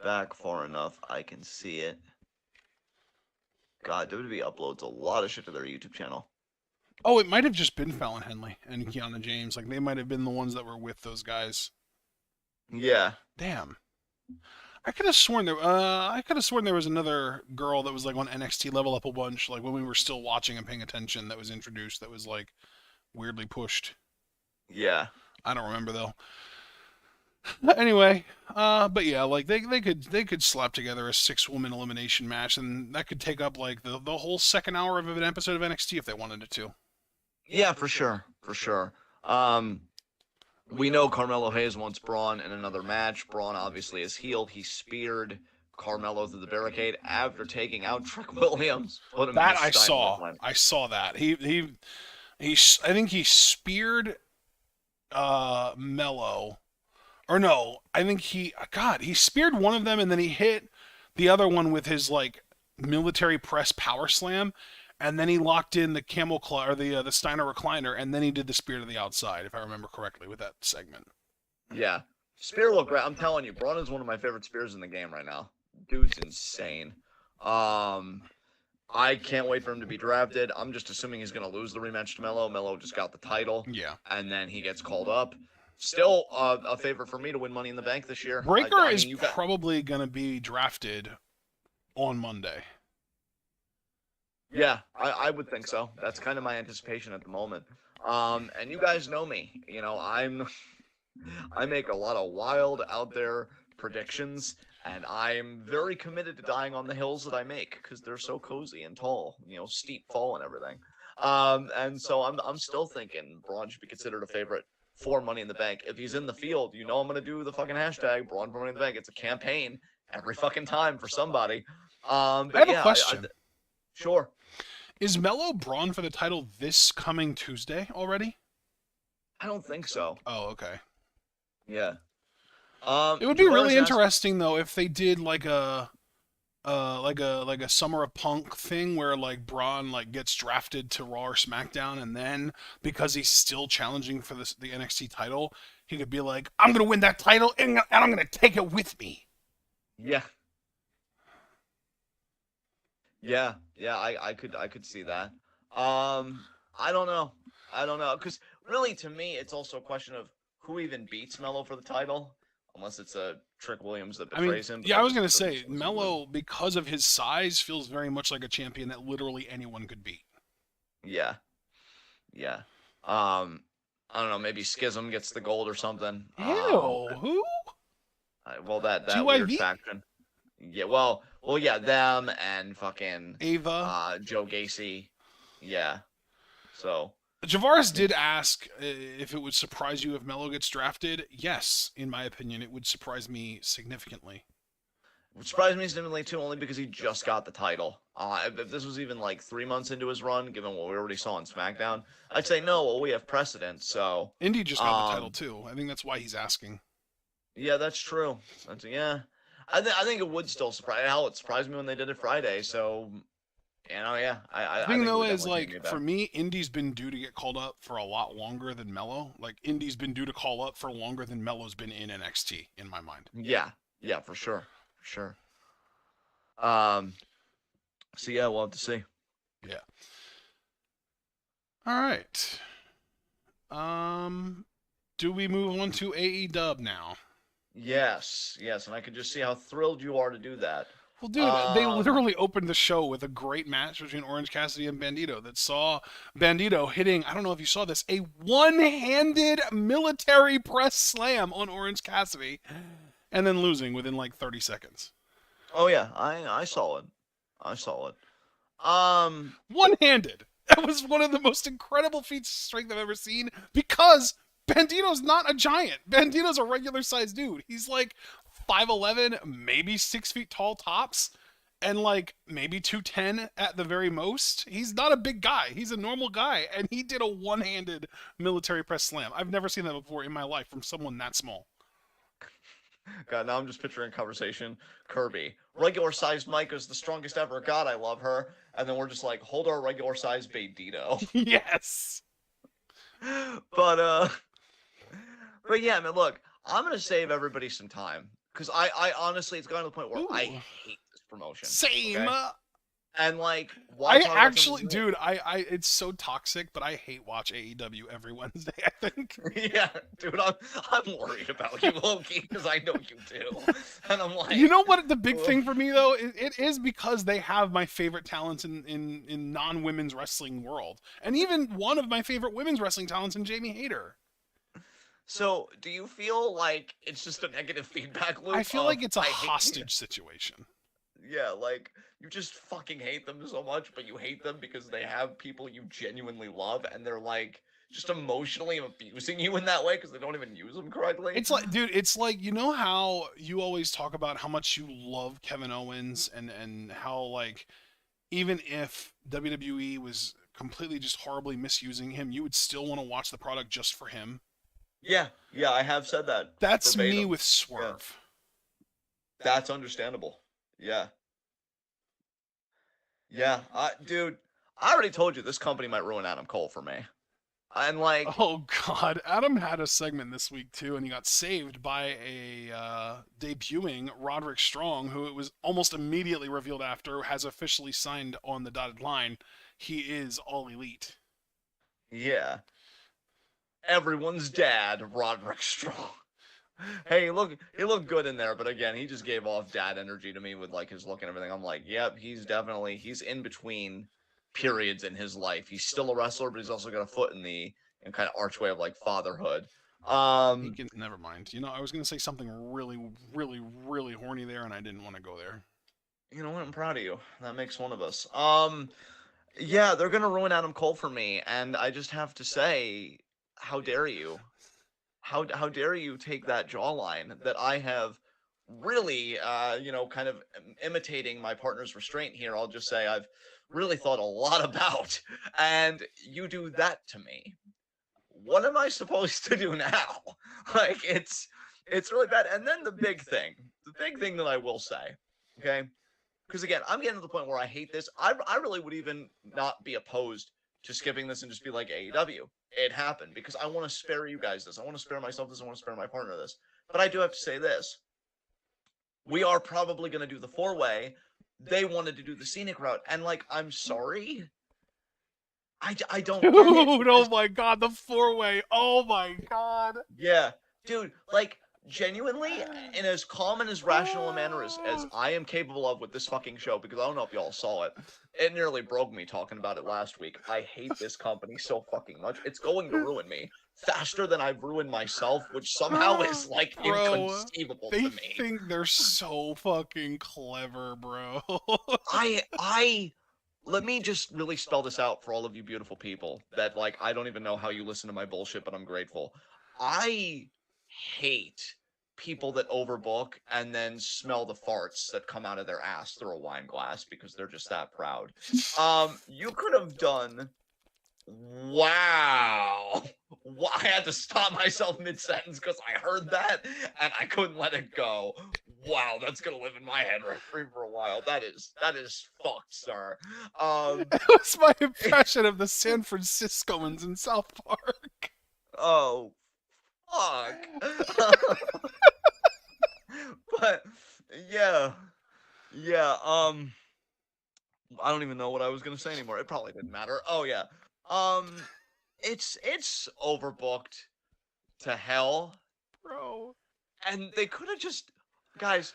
back far enough, I can see it. God, WWE uploads a lot of shit to their YouTube channel. Oh, it might have just been Fallon Henley and Kiana James. Like they might have been the ones that were with those guys. Yeah. Damn. I could have sworn there. I could have sworn there was another girl that was like on NXT Level Up a bunch, like when we were still watching and paying attention. That was introduced. That was like weirdly pushed. Yeah. I don't remember though. Anyway, but yeah, like they could slap together a 6-woman elimination match, and that could take up like the whole second hour of an episode of NXT if they wanted it to. Yeah, for sure. For sure. Um, we know Carmelo Hayes wants Braun in another match. Braun obviously is healed. He speared Carmelo through the barricade after taking out Trick Williams, put him in the That I Steiner saw. Recliner. I saw that. He. I think he speared Mello. Or no, I think he speared one of them and then he hit the other one with his like military press power slam, and then he locked in the camel claw or the Steiner recliner, and then he did the spear to the outside, if I remember correctly, with that segment. Yeah. Spear looked great. I'm telling you, Braun is one of my favorite spears in the game right now. Dude's insane. Um, I can't wait for him to be drafted. I'm just assuming he's going to lose the rematch to Melo. Melo just got the title, Yeah, and then he gets called up. Still a favorite for me to win Money in the Bank this year. Breaker I is mean, you got. probably gonna be drafted on Monday. Yeah, I would think so. That's kind of my anticipation at the moment. And you guys know me. I make a lot of wild out there predictions, and I'm very committed to dying on the hills that I make because they're so cozy and tall, steep fall and everything. And so I'm still thinking Braun should be considered a favorite for Money in the Bank. If he's in the field, I'm gonna do the fucking hashtag Braun for Money in the Bank. It's a campaign every fucking time for somebody. I But have a yeah, question. sure. Is Mello Braun for the title this coming Tuesday already? I don't think so. Oh, okay. Yeah. It would be really Javaris asked. interesting though if they did like a like a Summer of Punk thing where like Braun like gets drafted to Raw or SmackDown, and then because he's still challenging for the NXT title, he could be like, I'm gonna win that title and I'm gonna take it with me. Yeah. Yeah, I could see that. I don't know. I don't know because really to me it's also a question of who even beats Mello for the title, unless it's a Trick Williams that I mean, betrays him, but yeah, I that was just gonna doesn't say seem as good. Mello, because of his size, feels very much like a champion that literally anyone could beat. Yeah, yeah. Um, I don't know. Maybe Schism gets the gold or something. Ew, who? Well, that weird GYV? faction. Yeah, well, yeah, them and fucking Ava? Joe Gacy. Yeah. So Javaris did ask if it would surprise you if Mello gets drafted. Yes, in my opinion, it would surprise me significantly. it surprised me significantly too, only because he just got the title. If this was even like 3 months into his run, given what we already saw on SmackDown, I'd say no. Well, we have precedent, so Indy just got the title um, too. I think that's why he's asking. yeah, that's true. Yeah. I think it would still surprise. Hell, it surprised me when they did it Friday. So yeah, The I thing think it though would is definitely take like me for back. me, Indy's been due to get called up for a lot longer than Mello. Like Indy's been due to call up for longer than Mello's been in NXT in my mind. Yeah, yeah, for sure. Um, so yeah, we'll have to see. Yeah. All right. Um, do we move on to AE Dub now? Yes, yes, and I can just see how thrilled you are to do that. Well, dude, they Um, literally opened the show with a great match between Orange Cassidy and Bandito that saw Bandito hitting, I don't know if you saw this, a one handed military press slam on Orange Cassidy and then losing within like 30 seconds. oh yeah, I saw it. I saw it. Um, One handed. That was one of the most incredible feats of strength I've ever seen because Bandito's not a giant. Bandito's a regular sized dude. He's like 5'11, maybe 6 feet tall tops, and like maybe 210 at the very most. He's not a big guy. He's a normal guy, and he did a one handed military press slam. I've never seen that before in my life from someone that small. God, now I'm just picturing conversation. Kirby, regular sized Mike is the strongest ever. God, I love her. And then we're just like, hold our regular sized Bandito. Yes. but but yeah, man, look, I'm gonna save everybody some time because I honestly, it's gotten to the point where I Ooh. hate this promotion. Same. Okay, and like, why I talk about something actually, new? dude, it's so toxic, but I hate watch AEW every Wednesday. I think. Yeah, dude, I'm worried about you, Loki, because I know you do, and I'm You like, know what? The big ugh. thing for me though, it is because they have my favorite talents in non women's wrestling world, and even one of my favorite women's wrestling talents in Jamie Hayter. So, do you feel like it's just a negative feedback I loop feel like of it's a I hate, hostage situation. yeah, like you just fucking hate them so much, but you hate them because they have people you genuinely love, and they're like just emotionally abusing you in that way because they don't even use them correctly. It's like, dude, it's like you know how you always talk about how much you love Kevin Owens and how like even if WWE was completely just horribly misusing him, you would still want to watch the product just for him. Yeah, yeah, I have said that That's me verbatim. with Yeah, Swerve. that's understandable. Yeah, yeah, dude, I already told you this company might ruin Adam Cole for me. And like, Oh God, Adam had a segment this week too, and he got saved by a debuting Roderick Strong, who it was almost immediately revealed after has officially signed on the dotted line. He is all elite. yeah, everyone's dad, Roderick Strong. Hey, look, he looked good in there, but again, he just gave off dad energy to me with like his look and everything. I'm like, yep, he's in between periods in his life. He's still a wrestler, but he's also got a foot in the kind of archway of like fatherhood. He Um, can never mind. You know, I was gonna say something really, really, really horny there, and I didn't want to go there. you know what? I'm proud of you. That makes one of us. Yeah, they're gonna ruin Adam Cole for me, and I just have to say, how dare you? How dare you take that jawline that I have really kind of imitating my partner's restraint here. I'll just say I've really thought a lot about, and you do that to me. What am I supposed to do now? Like it's really bad. And then the big thing that I will say, okay? because again, I'm getting to the point where I hate this. I really would even not be opposed to skipping this and just be like AEW. It happened because I want to spare you guys this. I want to spare myself this. I want to spare my partner this. But I do have to say this: we are probably going to do the 4-way. They wanted to do the scenic route, and like, I'm sorry, I don't get it Dude, oh because my god, the 4-way. Oh my god. yeah, dude, like genuinely, in as calm and as rational a manner as I am capable of with this fucking show, because I don't know if y'all saw it. It nearly broke me talking about it last week. I hate this company so fucking much. It's going to ruin me faster than I've ruined myself, which somehow is like Bro, inconceivable they to me. think they're so fucking clever, bro. I let me just really spell this out for all of you beautiful people that like I don't even know how you listen to my bullshit, but I'm grateful. I hate people that overbook and then smell the farts that come out of their ass through a wine glass because they're just that proud. You could have done wow. I had to stop myself mid-sentence because I heard that and I couldn't let it go. Wow, that's gonna live in my head rent free for a while. That is fucked, sir. Um, That was my impression of the San Franciscoans in South Park. oh fuck. But yeah, yeah. I don't even know what I was gonna say anymore. It probably didn't matter. Oh yeah. Um, it's overbooked to hell, Bro. and they could have just, guys.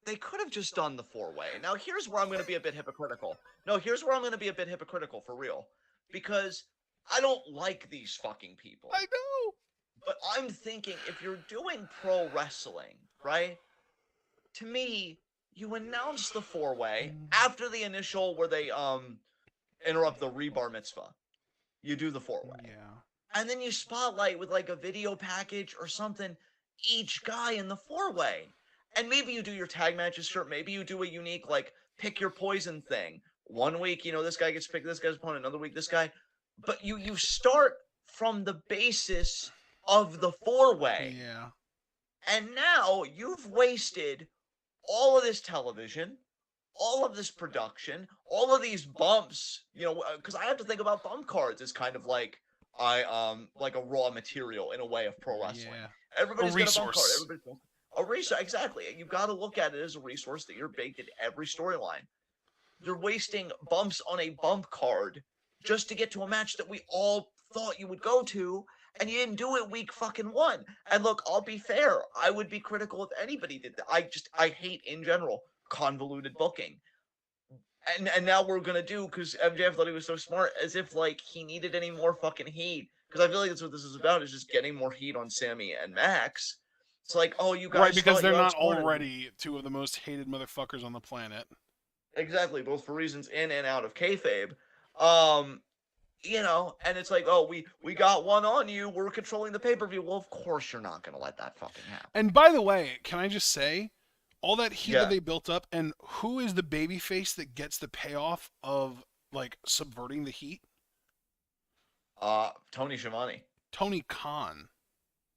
They could have just done the 4-way. Now here's where I'm gonna be a bit hypocritical. No, here's where I'm gonna be a bit hypocritical for real, because I don't like these fucking I people. know. But I'm thinking if you're doing pro wrestling, right? To me, you announce the 4-way after the initial where they interrupt the rebar mitzvah. You do the 4-way. Yeah. And then you spotlight with like a video package or something each guy in the 4-way. And maybe you do your tag matches, sure. Maybe you do a unique like pick your poison thing. One week, this guy gets picked, this guy's opponent, another week this guy. But you start from the basis of the 4-way. Yeah. And now you've wasted all of this television, all of this production, all of these bumps, because I have to think about bump cards as kind of like a raw material in a way of pro wrestling. Yeah. A Everybody's got a bump card. resource. Everybody's a resource, exactly. You've got to look at it as a resource that you're baked in every storyline. You're wasting bumps on a bump card just to get to a match that we all thought you would go to, and you didn't do it week fucking 1. And look, I'll be fair. I would be critical if anybody did that. I hate in general convoluted booking. And now we're gonna do, because MJF thought he was so smart, as if like he needed any more fucking heat. Because I feel like that's what this is about, is just getting more heat on Sammy and Max. It's like, oh, you guys Right, because thought you they're not outsmarted me. already two of the most hated motherfuckers on the planet. Exactly, both for reasons in and out of kayfabe. And it's like, oh, we got one on you. We're controlling the pay-per-view. Well, of course you're not gonna let that fucking happen. And by the way, can I just say, all that heat Yeah. that they built up, and who is the babyface that gets the payoff of like subverting the heat? Tony Schiavone. Tony Khan.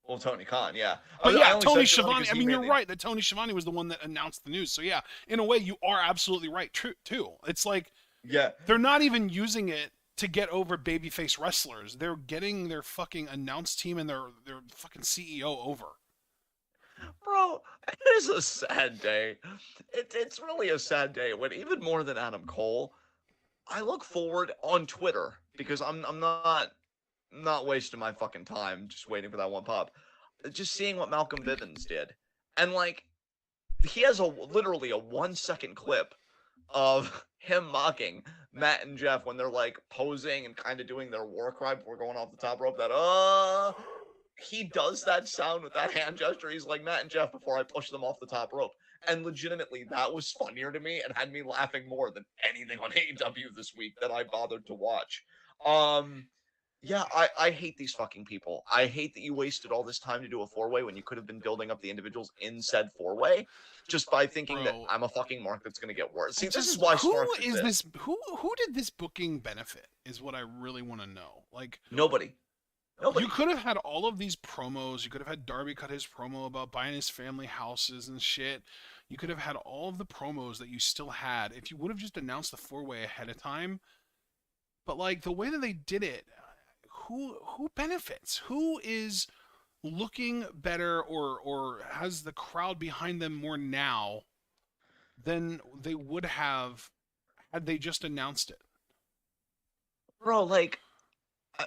Well, Tony Khan, yeah. But I yeah, only Tony said Schiavone Schiavone. 'cause I he mean, made you're the- right that Tony Schiavone was the one that announced the news. So yeah, in a way, you are absolutely right. True too. It's like Yeah. they're not even using it to get over babyface wrestlers. They're getting their fucking announce team and their fucking CEO over. Bro, it is a sad day. It's really a sad day when, even more than Adam Cole, I look forward on Twitter, because I'm not wasting my fucking time just waiting for that one pop. Just seeing what Malcolm Bivens did. And like, he has literally a 1-second clip of him mocking Matt and Jeff when they're like posing and kind of doing their war cry before going off the top rope. He does that sound with that hand gesture. He's like, Matt and Jeff, before I push them off the top rope. And legitimately, that was funnier to me and had me laughing more than anything on AEW this week that I bothered to watch. Yeah, I hate these fucking people. I hate that you wasted all this time to do a 4-way when you could have been building up the individuals in said 4-way just by thinking that Bro. I'm a fucking mark that's going to get worse. See, It's this just, is why who Smarks is exist. this? Who did this booking benefit? Is what I really want to know. Like, Nobody. you could have had all of these promos. You could have had Darby cut his promo about buying his family houses and shit. You could have had all of the promos that you still had if you would have just announced the four-way ahead of time. But like the way that they did it, who benefits? Who is looking better or has the crowd behind them more now than they would have had they just announced it? Bro, like, I,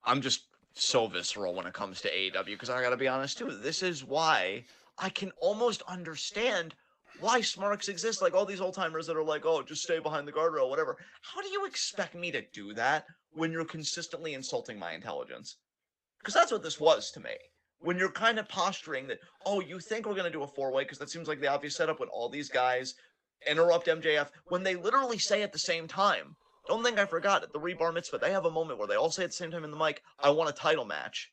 I'm just so visceral when it comes to AEW because I gotta be honest too. This is why I can almost understand why Smarks exist. Like all these old timers that are like, oh, just stay behind the guardrail, whatever. How do you expect me to do that when you're consistently insulting my intelligence? Because that's what this was to me. When you're kind of posturing that, oh, you think we're gonna do a four-way because that seems like the obvious setup when all these guys interrupt MJF when they literally say at the same time. Don't think I forgot at the Rebar Mitzvah, they have a moment where they all say at the same time in the mic, I want a title match.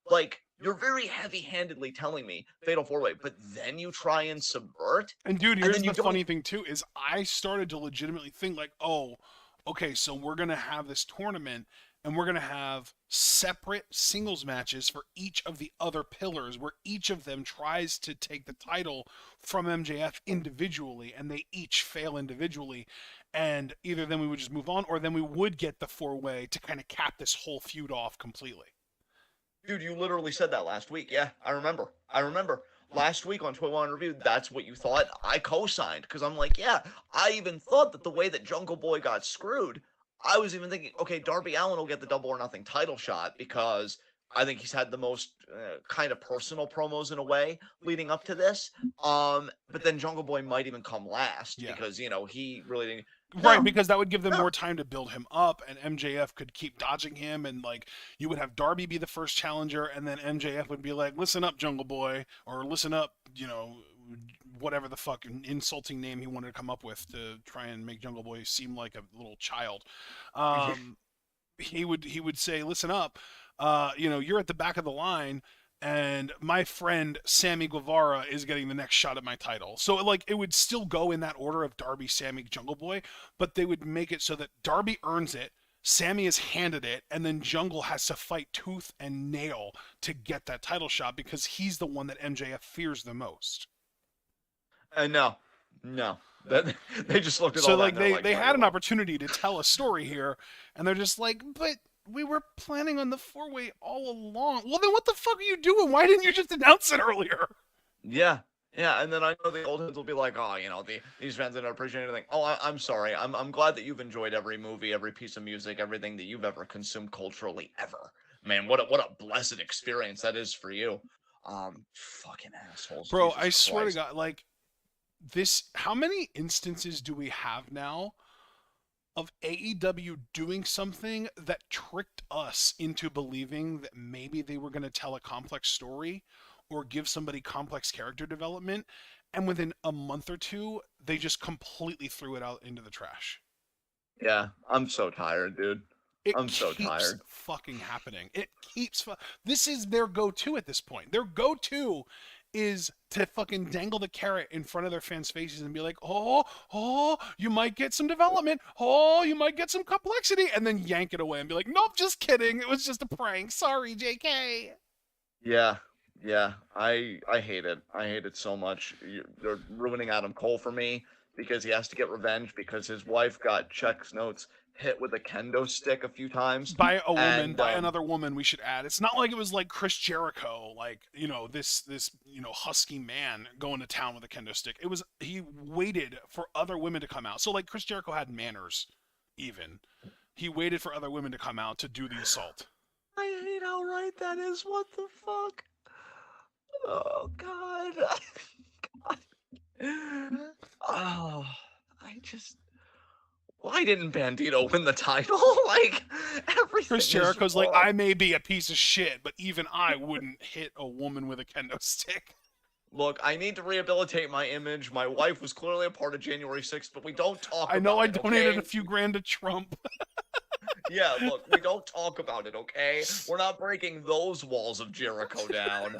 Like, you're very heavy-handedly telling me Fatal 4-Way, but then you try and subvert, And dude, and here's then you the don't. funny thing too is I started to legitimately think like, oh, okay, so we're gonna have this tournament and we're gonna have separate singles matches for each of the other pillars where each of them tries to take the title from MJF individually and they each fail individually. And either then we would just move on or then we would get the four-way to kind of cap this whole feud off completely. Dude, you literally said that last week. Yeah, I remember. I remember. Last week on TWitWoW Review, that's what you thought. I co-signed because I'm like, yeah, I even thought that the way that Jungle Boy got screwed, I was even thinking, okay, Darby Allin will get the double or nothing title shot because I think he's had the most kind of personal promos in a way leading up to this. But then Jungle Boy might even come last Yeah. because he really didn't. Right, No, because that would give them no. more time to build him up, and MJF could keep dodging him, and like you would have Darby be the first challenger, and then MJF would be like, "Listen up, Jungle Boy," or "Listen up," whatever the fuck insulting name he wanted to come up with to try and make Jungle Boy seem like a little child. Um, he would say, "Listen up, you're at the back of the line." And my friend Sammy Guevara is getting the next shot at my title. So like it would still go in that order of Darby, Sammy, Jungle Boy, but they would make it so that Darby earns it, Sammy is handed it, and then Jungle has to fight tooth and nail to get that title shot because he's the one that MJF fears the most. No, no. That, they just looked at So all that like and they're like, they no, had you're an wrong. opportunity to tell a story here, and they're just like, but we were planning on the four-way all along. Well, then what the fuck are you doing? Why didn't you just announce it earlier? Yeah, yeah, and then I know the old heads will be like, "Oh, these fans don't appreciate anything." Oh, I'm sorry. I'm glad that you've enjoyed every movie, every piece of music, everything that you've ever consumed culturally ever. Man, what a blessed experience that is for you. Fucking assholes, Bro, Jesus I swear to Christ. God, like this, how many instances do we have now of AEW doing something that tricked us into believing that maybe they were going to tell a complex story or give somebody complex character development, and within a month or two, they just completely threw it out into the trash? Yeah, I'm so tired, dude. It I'm so keeps tired. fucking happening. It keeps. This is their go-to at this point. Their go-to is to fucking dangle the carrot in front of their fans' faces and be like, "Oh, you might get some development. Oh, you might get some complexity," and then yank it away and be like, "Nope, just kidding. It was just a prank. Sorry, JK." Yeah, yeah. I hate it. I hate it so much. They're ruining Adam Cole for me because he has to get revenge because his wife got checks notes hit with a kendo stick a few times, By a woman, and by another woman, we should add. It's not like it was like Chris Jericho, like, this husky man going to town with a kendo stick. It was he waited for other women to come out. So like Chris Jericho had manners, even. He waited for other women to come out to do the assault. I hate how right that is. What the fuck? Oh God. Oh, I just. Why didn't Bandito win the title? Like Chris everything is Jericho's like, wrong. I may be a piece of shit, but even I wouldn't hit a woman with a kendo stick. Look, I need to rehabilitate my image. My wife was clearly a part of January 6th, but we don't talk I know about I it, donated a okay? few grand to Trump. Yeah, look, we don't talk about it, okay? We're not breaking those walls of Jericho down.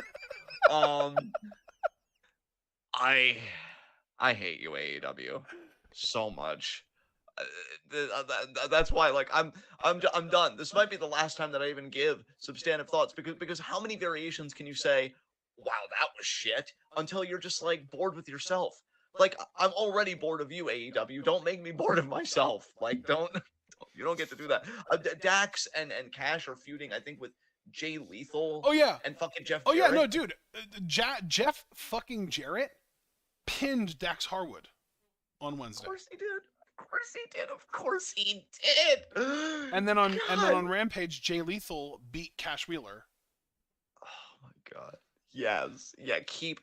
Um, I, I hate you, AEW, so much. That's why, like, I'm done. This might be the last time that I even give substantive thoughts because how many variations can you say? wow, that was shit, until you're just like bored with yourself. Like I'm already bored of you, AEW. Don't make me bored of myself. Like don't you don't get to do that. Dax and Cash are feuding, I think, with Jay Lethal Oh yeah, and fucking Jeff oh yeah, no, Jarrett. dude, Jeff fucking Jarrett pinned Dax Harwood on Of Wednesday. course he did. Of course he did. Of course he did. And then God. on Rampage, Jay Lethal beat Cash Wheeler. Oh my god. Yes. Yeah, keep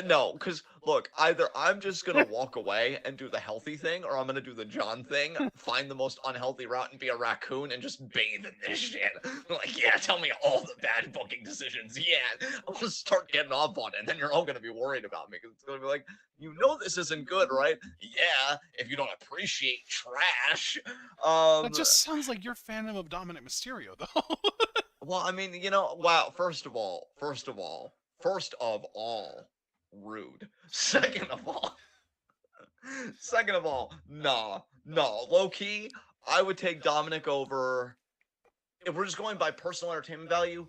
no, because look, either I'm just gonna walk away and do the healthy thing, or I'm gonna do the John thing, find the most unhealthy route and be a raccoon and just bathe in this shit. Like, yeah, tell me all the bad booking decisions. Yeah, I'm gonna start getting off on it, and then you're all gonna be worried about me because it's gonna be like, you know, this isn't good, right? Yeah, if you don't appreciate trash. That just sounds like your fandom of Dominic Mysterio, though. Well, I mean, you know, wow. First of all, rude. Second of all, nah, no. Low key, I would take Dominic over. If we're just going by personal entertainment value,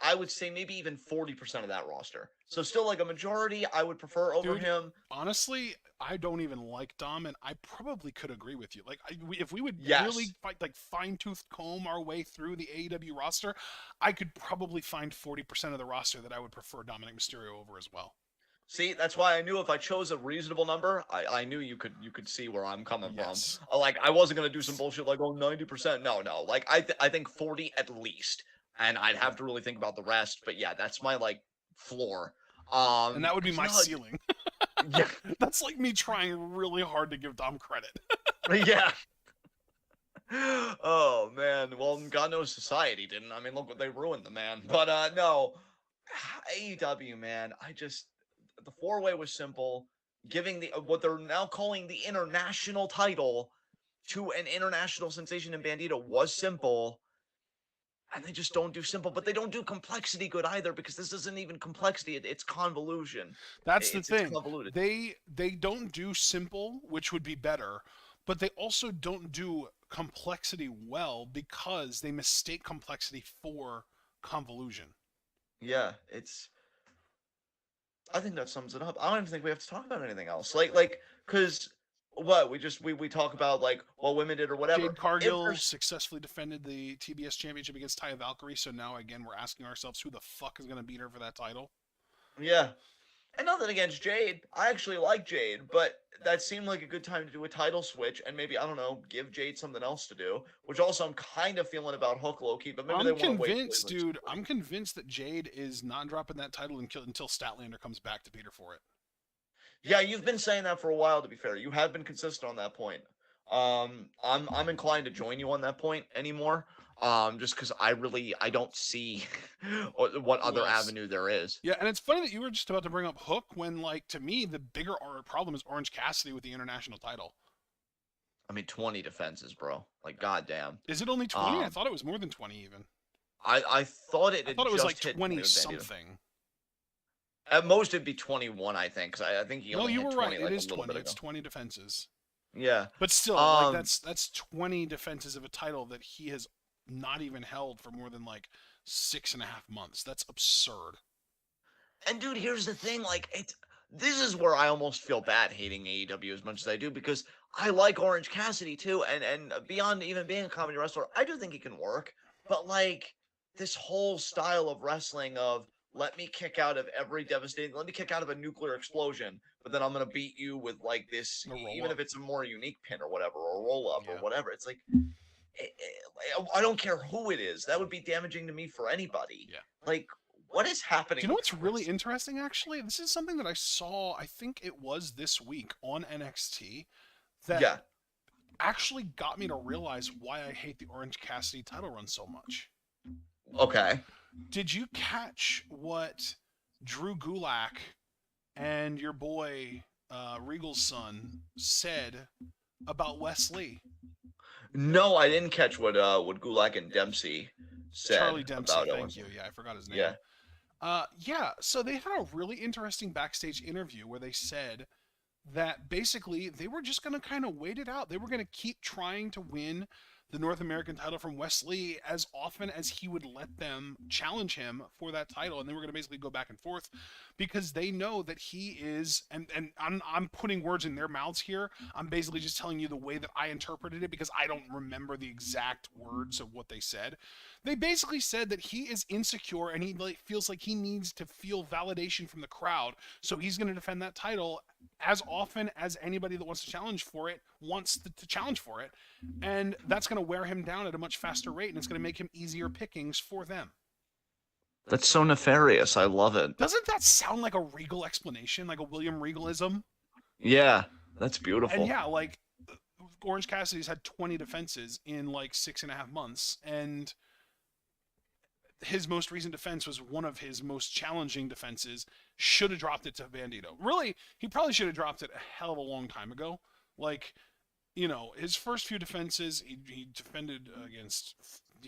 I would say maybe even 40% of that roster. So still like a majority, I would prefer over Dude, him. honestly, I don't even like Dom, and I probably could agree with you. Like, if we would really Yes. fine tooth comb our way through the AEW roster, I could probably find 40% of the roster that I would prefer Dominic Mysterio over as well. See, that's why I knew if I chose a reasonable number, I knew you could see where I'm coming from. Yes. Like I wasn't gonna do some bullshit like 90%. No, no. Like I think 40 at least, and I'd have to really think about the rest. But yeah, that's my like floor. And that would be 'Cause my no, ceiling. yeah, That's like me trying really hard to give Dom credit. yeah. Oh man. Well, God knows society didn't. I mean, look what they ruined the man. But no, AEW man. The four-way was simple. Giving the what they're now calling the international title to an international sensation in Bandito was simple, and they just don't do simple, but they don't do complexity good either because this isn't even complexity; it's convolution. That's the It's thing. convoluted. They don't do simple, which would be better, but they also don't do complexity well because they mistake complexity for convolution. Yeah, it's. I think that sums it up. I don't even think we have to talk about anything else. Because what we talk about like what women did or whatever. Jade If Cargill there's successfully defended the TBS championship against Taya Valkyrie, so now again we're asking ourselves who the fuck is going to beat her for that title? yeah, and nothing against Jade. I actually like Jade, but that seemed like a good time to do a title switch and maybe, I don't know, give Jade something else to do, which also I'm kind of feeling about Hook Loki, but maybe they I'm want to wait till convinced, he's like dude. super. I'm convinced that Jade is not dropping that title until Statlander comes back to beat her for it. Yeah, you've been saying that for a while, to be fair. You have been consistent on that point. I'm inclined to join you on that point anymore. Just because I don't see what Who other else? avenue there is. Yeah, and it's funny that you were just about to bring up Hook when, like, to me, the bigger problem is Orange Cassidy with the international title. I mean, 20 defenses, bro. Like, goddamn. Is it only 20? I thought it was more than 20 even. I thought it I had thought it was just like hit 20 with Bandito. something. At most, it'd be 21, I think. Because I think he No, only you hit were 20 right. like It a is little 20. bit It's ago. 20 defenses. Yeah. But still, like that's 20 defenses of a title that he has not even held for more than like 6.5 months. That's absurd. And dude, here's the thing, like this is where I almost feel bad hating AEW as much as I do because I like Orange Cassidy too, and beyond even being a comedy wrestler, I do think he can work. But like this whole style of wrestling of let me kick out of let me kick out of a nuclear explosion, but then I'm gonna beat you with like this, A roll even up. if it's a more unique pin or whatever, or a roll up or Yeah. whatever. It's like I don't care who it is. That would be damaging to me for anybody. Yeah. Like, what is happening Do you know with what's really Chris? interesting, actually? This is something that I saw, I think it was this week on NXT, that Yeah. actually got me to realize why I hate the Orange Cassidy title run so much. Okay. Did you catch what Drew Gulak and your boy Regal's son said about Wes Lee? No, I didn't catch what Gulak and Dempsey said Charlie Dempsey, about thank Owens. you. Yeah, I forgot his name. Yeah. Yeah, so they had a really interesting backstage interview where they said that basically they were just going to kind of wait it out. They were going to keep trying to win the North American title from Wesley as often as he would let them challenge him for that title, and they were going to basically go back and forth because they know that he is. And I'm putting words in their mouths here. I'm basically just telling you the way that I interpreted it because I don't remember the exact words of what they said. They basically said that he is insecure and he feels like he needs to feel validation from the crowd, so he's going to defend that title as often as anybody that wants to challenge for it wants to challenge for it, and that's going to wear him down at a much faster rate, and it's going to make him easier pickings for them. That's so nefarious. I love it. Doesn't that sound like a Regal explanation, like a William Regalism? Yeah, that's And beautiful. yeah, like Orange Cassidy's had 20 defenses in like 6.5 months, and his most recent defense was one of his most challenging defenses. Should have dropped it to Bandito. Really, he probably should have dropped it a hell of a long time ago. Like, you know, his first few defenses, he defended against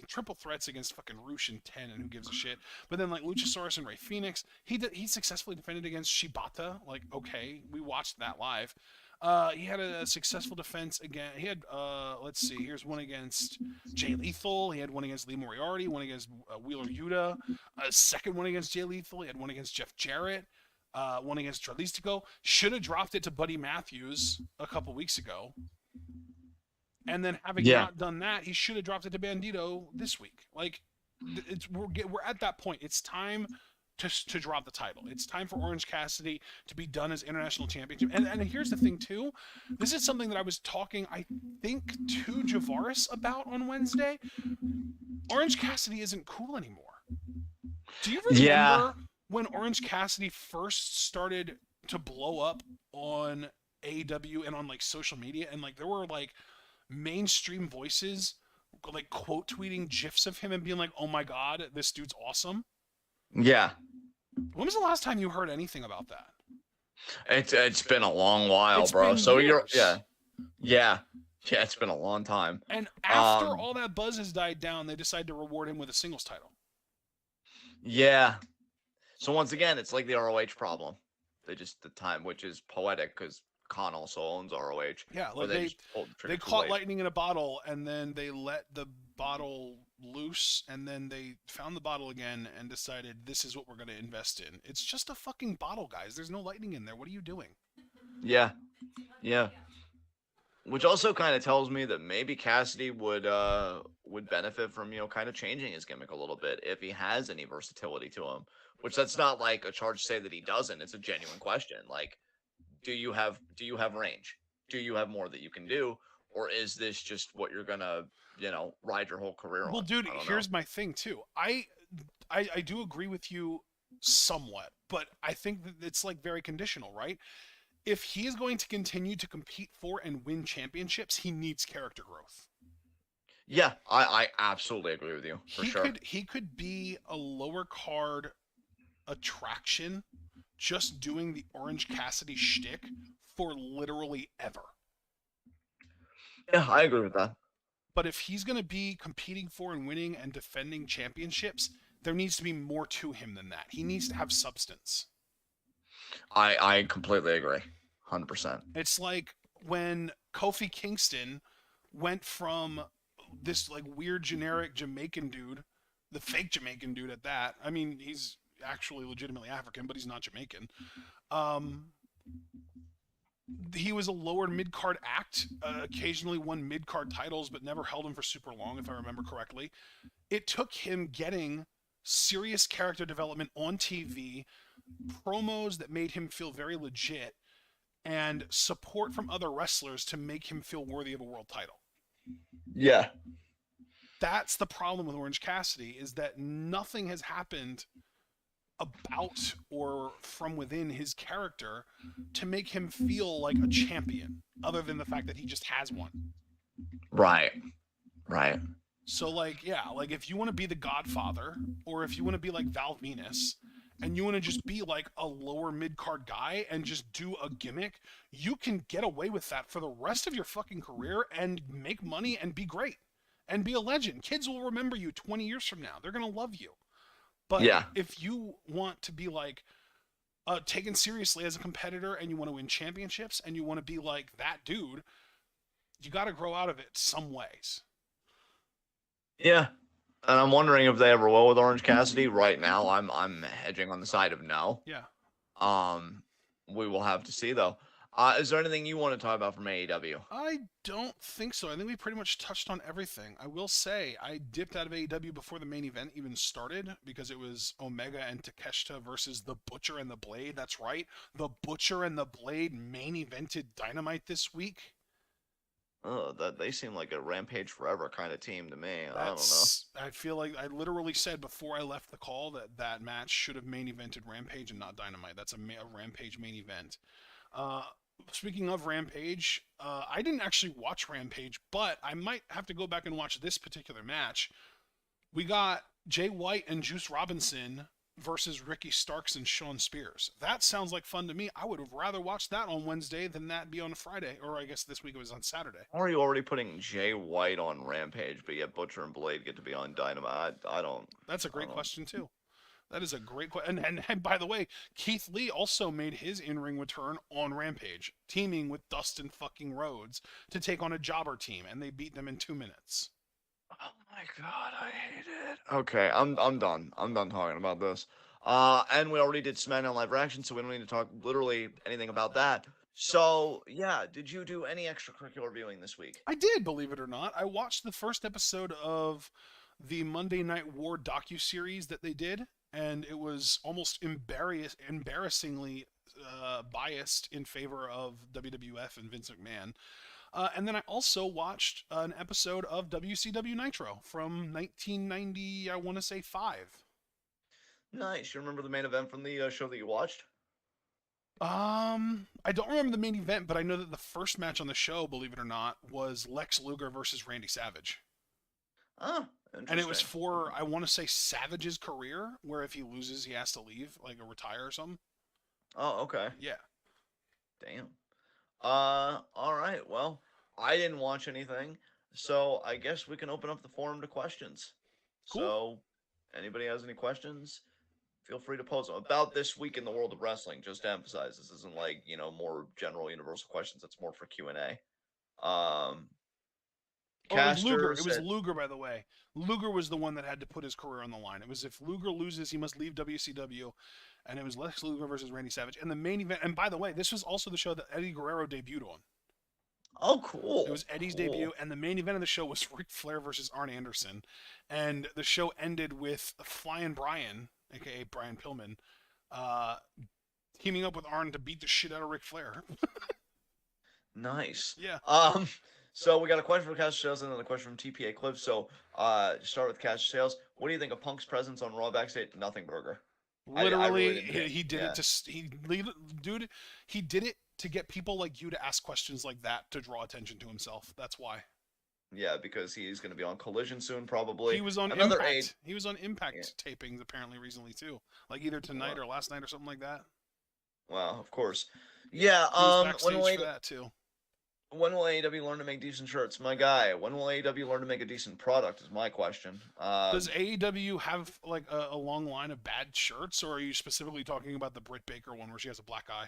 triple threats against fucking Roosh and 10, and who gives a shit. But then, like, Luchasaurus and Rey Fenix, he successfully defended against Shibata. Like, okay, we watched that live. He had a successful defense again. He had, let's see, here's one against Jay Lethal. He had one against Lee Moriarty, one against Wheeler Yuta, a second one against Jay Lethal. He had one against Jeff Jarrett, one against Dralistico. Should have dropped it to Buddy Matthews a couple weeks ago. And then having not done that, he should have dropped it to Bandito this week. Like, we're at that point. It's time to drop the title. It's time for Orange Cassidy to be done as international champion. And here's the thing too. This is something that I was talking, I think, to Javaris about on Wednesday. Orange Cassidy isn't cool anymore. Do you remember when Orange Cassidy first started to blow up on AEW and on like social media, and like there were like mainstream voices like quote tweeting gifs of him and being like, "Oh my god, this dude's awesome." Yeah. When was the last time you heard anything about that? It's been a long while, bro. So years. Yeah. It's been a long time. And after all that buzz has died down, they decide to reward him with a singles title. Yeah. So once again, it's like the ROH problem. They just the time, which is poetic because Khan also owns ROH. Yeah, like they caught lightning in a bottle, and then they let the bottle loose, and then they found the bottle again and decided this is what we're going to invest in. It's just a fucking bottle, guys. There's no lightning in there. What are you doing? Yeah. Which also kind of tells me that maybe Cassidy would benefit from, you know, kind of changing his gimmick a little bit if he has any versatility to him. Which that's not like a charge to say that he doesn't. It's a genuine question. Like, do you have range? Do you have more that you can do? Or is this just what you're gonna, you know, ride your whole career on? Well, dude, here's my thing too. I do agree with you somewhat, but I think that it's like very conditional, right? If he is going to continue to compete for and win championships, he needs character growth. Yeah, I absolutely agree with you. He could be a lower card attraction just doing the Orange Cassidy shtick for literally ever. Yeah, I agree with that. But if he's going to be competing for and winning and defending championships, there needs to be more to him than that. He needs to have substance. I completely agree. 100%. It's like when Kofi Kingston went from this like weird generic Jamaican dude, the fake Jamaican dude at that. I mean, he's actually legitimately African, but he's not Jamaican. He was a lower mid-card act, occasionally won mid-card titles, but never held them for super long, if I remember correctly. It took him getting serious character development on TV, promos that made him feel very legit, and support from other wrestlers to make him feel worthy of a world title. Yeah. That's the problem with Orange Cassidy, is that nothing has happened about or from within his character to make him feel like a champion, other than the fact that he just has one. Right. So like, yeah, like if you want to be the Godfather, or if you want to be like Val Venus, and you want to just be like a lower mid-card guy and just do a gimmick, you can get away with that for the rest of your fucking career and make money and be great and be a legend. Kids will remember you 20 years from now. They're going to love you. But if you want to be like taken seriously as a competitor, and you want to win championships, and you want to be like that dude, you got to grow out of it some ways. Yeah. And I'm wondering if they ever will with Orange Cassidy. Right now, I'm hedging on the side of no. Yeah. Um, we will have to see though. Is there anything you want to talk about from AEW? I don't think so. I think we pretty much touched on everything. I will say I dipped out of AEW before the main event even started because it was Omega and Takeshita versus the Butcher and the Blade. That's right. The Butcher and the Blade main evented Dynamite this week. Oh, that they seem like a Rampage Forever kind of team to me. I don't know. I feel like I literally said before I left the call that that match should have main evented Rampage and not Dynamite. That's a Rampage main event. Uh, Speaking of Rampage, I didn't actually watch Rampage, but I might have to go back and watch this particular match. We got Jay White and Juice Robinson versus Ricky Starks and Sean Spears. That sounds like fun to me. I would have rather watched that on Wednesday than that be on a Friday, or I guess this week it was on Saturday. Or are you already putting Jay White on Rampage, but yet Butcher and Blade get to be on Dynamite? I don't. That's a I great don't. question too. That is a great question. And by the way, Keith Lee also made his in-ring return on Rampage, teaming with Dustin fucking Rhodes to take on a jobber team, and they beat them in 2 minutes. Oh my god, I hate it. Okay, I'm done. I'm done talking about this. And we already did SmackDown Live Reaction, so we don't need to talk literally anything about that. So yeah, did you do any extracurricular viewing this week? I did, believe it or not. I watched the first episode of the Monday Night War docu-series that they did, and it was almost embarrassingly biased in favor of WWF and Vince McMahon. And then I also watched an episode of WCW Nitro from 1990, I want to say 5. Nice. You remember the main event from the show that you watched? I don't remember the main event, but I know that the first match on the show, believe it or not, was Lex Luger versus Randy Savage. Ah, And it was interesting. for, I want to say, Savage's career, where if he loses, he has to leave, like a retire or something. Oh, okay. Yeah. Damn. All right. Well, I didn't watch anything, so I guess we can open up the forum to questions. Cool. So, anybody has any questions? Feel free to pose them about this week in the world of wrestling. Just to emphasize, this isn't like more general universal questions. It's more for Q&A. Oh, it was Caster Luger. It was said, Luger, by the way. Luger was the one that had to put his career on the line. It was if Luger loses, he must leave WCW. And it was Lex Luger versus Randy Savage. And the main event, and by the way, this was also the show that Eddie Guerrero debuted on. "Oh, It cool, was Eddie's cool, debut, and the main event of the show was Ric Flair versus Arn Anderson. And the show ended with Flying Brian, aka Brian Pillman, uh, teaming up with Arn to beat the shit out of Ric Flair. nice." Yeah. So we got a question from Caster Sales and then a question from TPA Cliff. So, start with Caster Sales. What do you think of Punk's presence on Raw backstage? Nothing Burger. I really Literally, didn't think. he did it Yeah, to dude. He did it to get people like you to ask questions like that to draw attention to himself. That's why yeah, because he's going to be on Collision soon, probably. he was on Another aid. Impact. He was on Yeah, Impact tapings apparently recently too, like either tonight well, or last night or something like that. well, of course. Yeah. He was When backstage will for that too. AEW learn to make decent shirts, my guy? When will AEW learn to make a decent product? Is my question. Does AEW have like a long line of bad shirts, or are you specifically talking about the Britt Baker one where she has a black eye?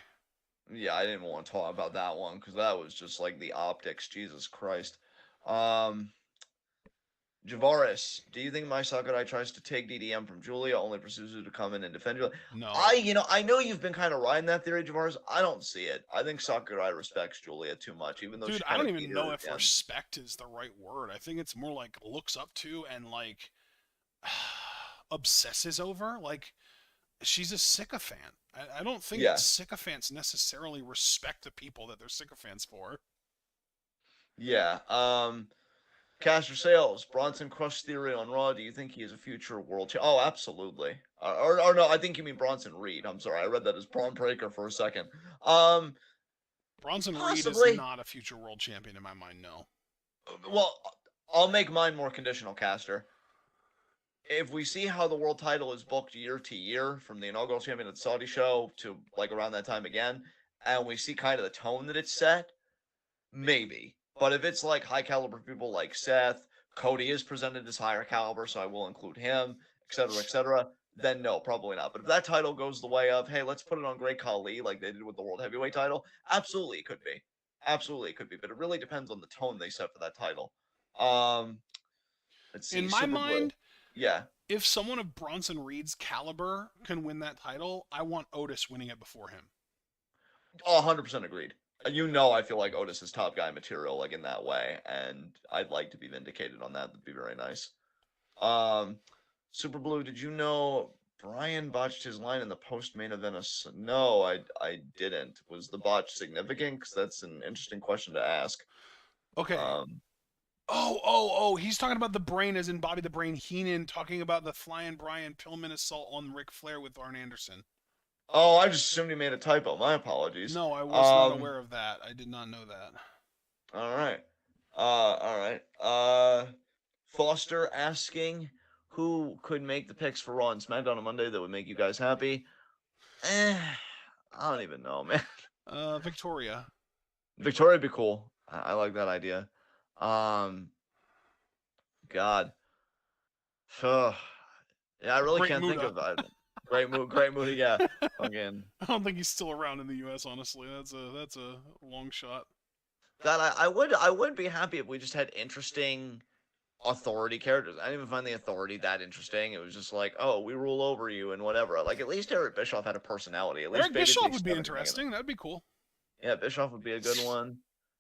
Yeah, I didn't want to talk about that one because that was just like the optics. Jesus Christ. Um, Javaris, do you think Mai Sakurai tries to take DDM from Julia, only pursues her to come in and defend Julia? No, I know you've been kind of riding that theory, Javaris. I don't see it. I think Sakurai respects Julia too much, even though dude. she I kind don't of beat even know her if again. respect is the right word. I think it's more like looks up to and like obsesses over. Like she's a sycophant. I don't think that Yeah, sycophants necessarily respect the people that they're sycophants for. yeah. Caster Sales, Bronson Crush Theory on Raw. Do you think he is a future world champ? Oh, absolutely. Or no, I think you mean Bronson Reed. I'm sorry, I read that as Braun Breaker for a second. Um, Bronson Reed is Possibly. not a future world champion in my mind. No, Well, I'll make mine more conditional, Caster. If we see how the world title is booked year to year, from the inaugural champion at the Saudi show to like around that time again, and we see kind of the tone that it's set, maybe. But if it's like high caliber people like Seth, Cody is presented as higher caliber, so I will include him, etc., then no, probably not. But if that title goes the way of, hey, let's put it on Great Khali like they did with the World Heavyweight title, absolutely it could be. Absolutely it could be. But it really depends on the tone they set for that title. Um, Let's In see, my Super Blue. mind, Yeah. if someone of Bronson Reed's caliber can win that title, I want Otis winning it before him. Oh, 100% agreed. You know, I feel like Otis is top guy material, like in that way, and I'd like to be vindicated on that. That'd be very nice. Um, Super Blue, did you know Brian botched his line in the post main event? No, I didn't. Was the botch significant? Because that's an interesting question to ask. Okay. Um, Oh, he's talking about the Brain as in Bobby the Brain Heenan talking about the Flying Brian Pillman assault on Ric Flair with Arn Anderson. oh, I just assumed he made a typo. My apologies. No, I was not aware of that. I did not know that. All right. All right. Foster asking who could make the picks for Raw and SmackDown on Monday that would make you guys happy. Eh, I don't even know, man. Victoria. Victoria would be cool. I like that idea. Um, God. Ugh. Yeah, I really Great can't think Muda. of great mood. Great mood. Yeah. Again. I don't think he's still around in the U.S. Honestly, that's a long shot. God, I would be happy if we just had interesting authority characters. I didn't even find the authority that interesting. It was just like, oh, we rule over you and whatever. Like at least Eric Bischoff had a personality. At least Eric Bischoff babyface would be Stephanie Megan. interesting. That'd be cool. Yeah, Bischoff would be a good one.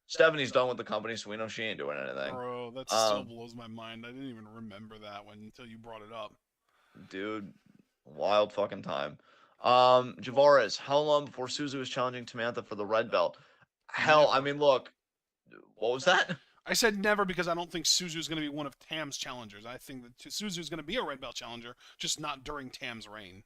Stephanie's done with the company, so we know she ain't doing anything. Bro, that still Um, blows my mind. I didn't even remember that one until you brought it up. dude, wild fucking time. Javares, how long before Suzu is challenging Tamantha for the red belt? Hell, I Never. mean, look, what was that? I said never because I don't think Suzu's going to be one of Tam's challengers. I think that Suzu's going to be a red belt challenger, just not during Tam's reign.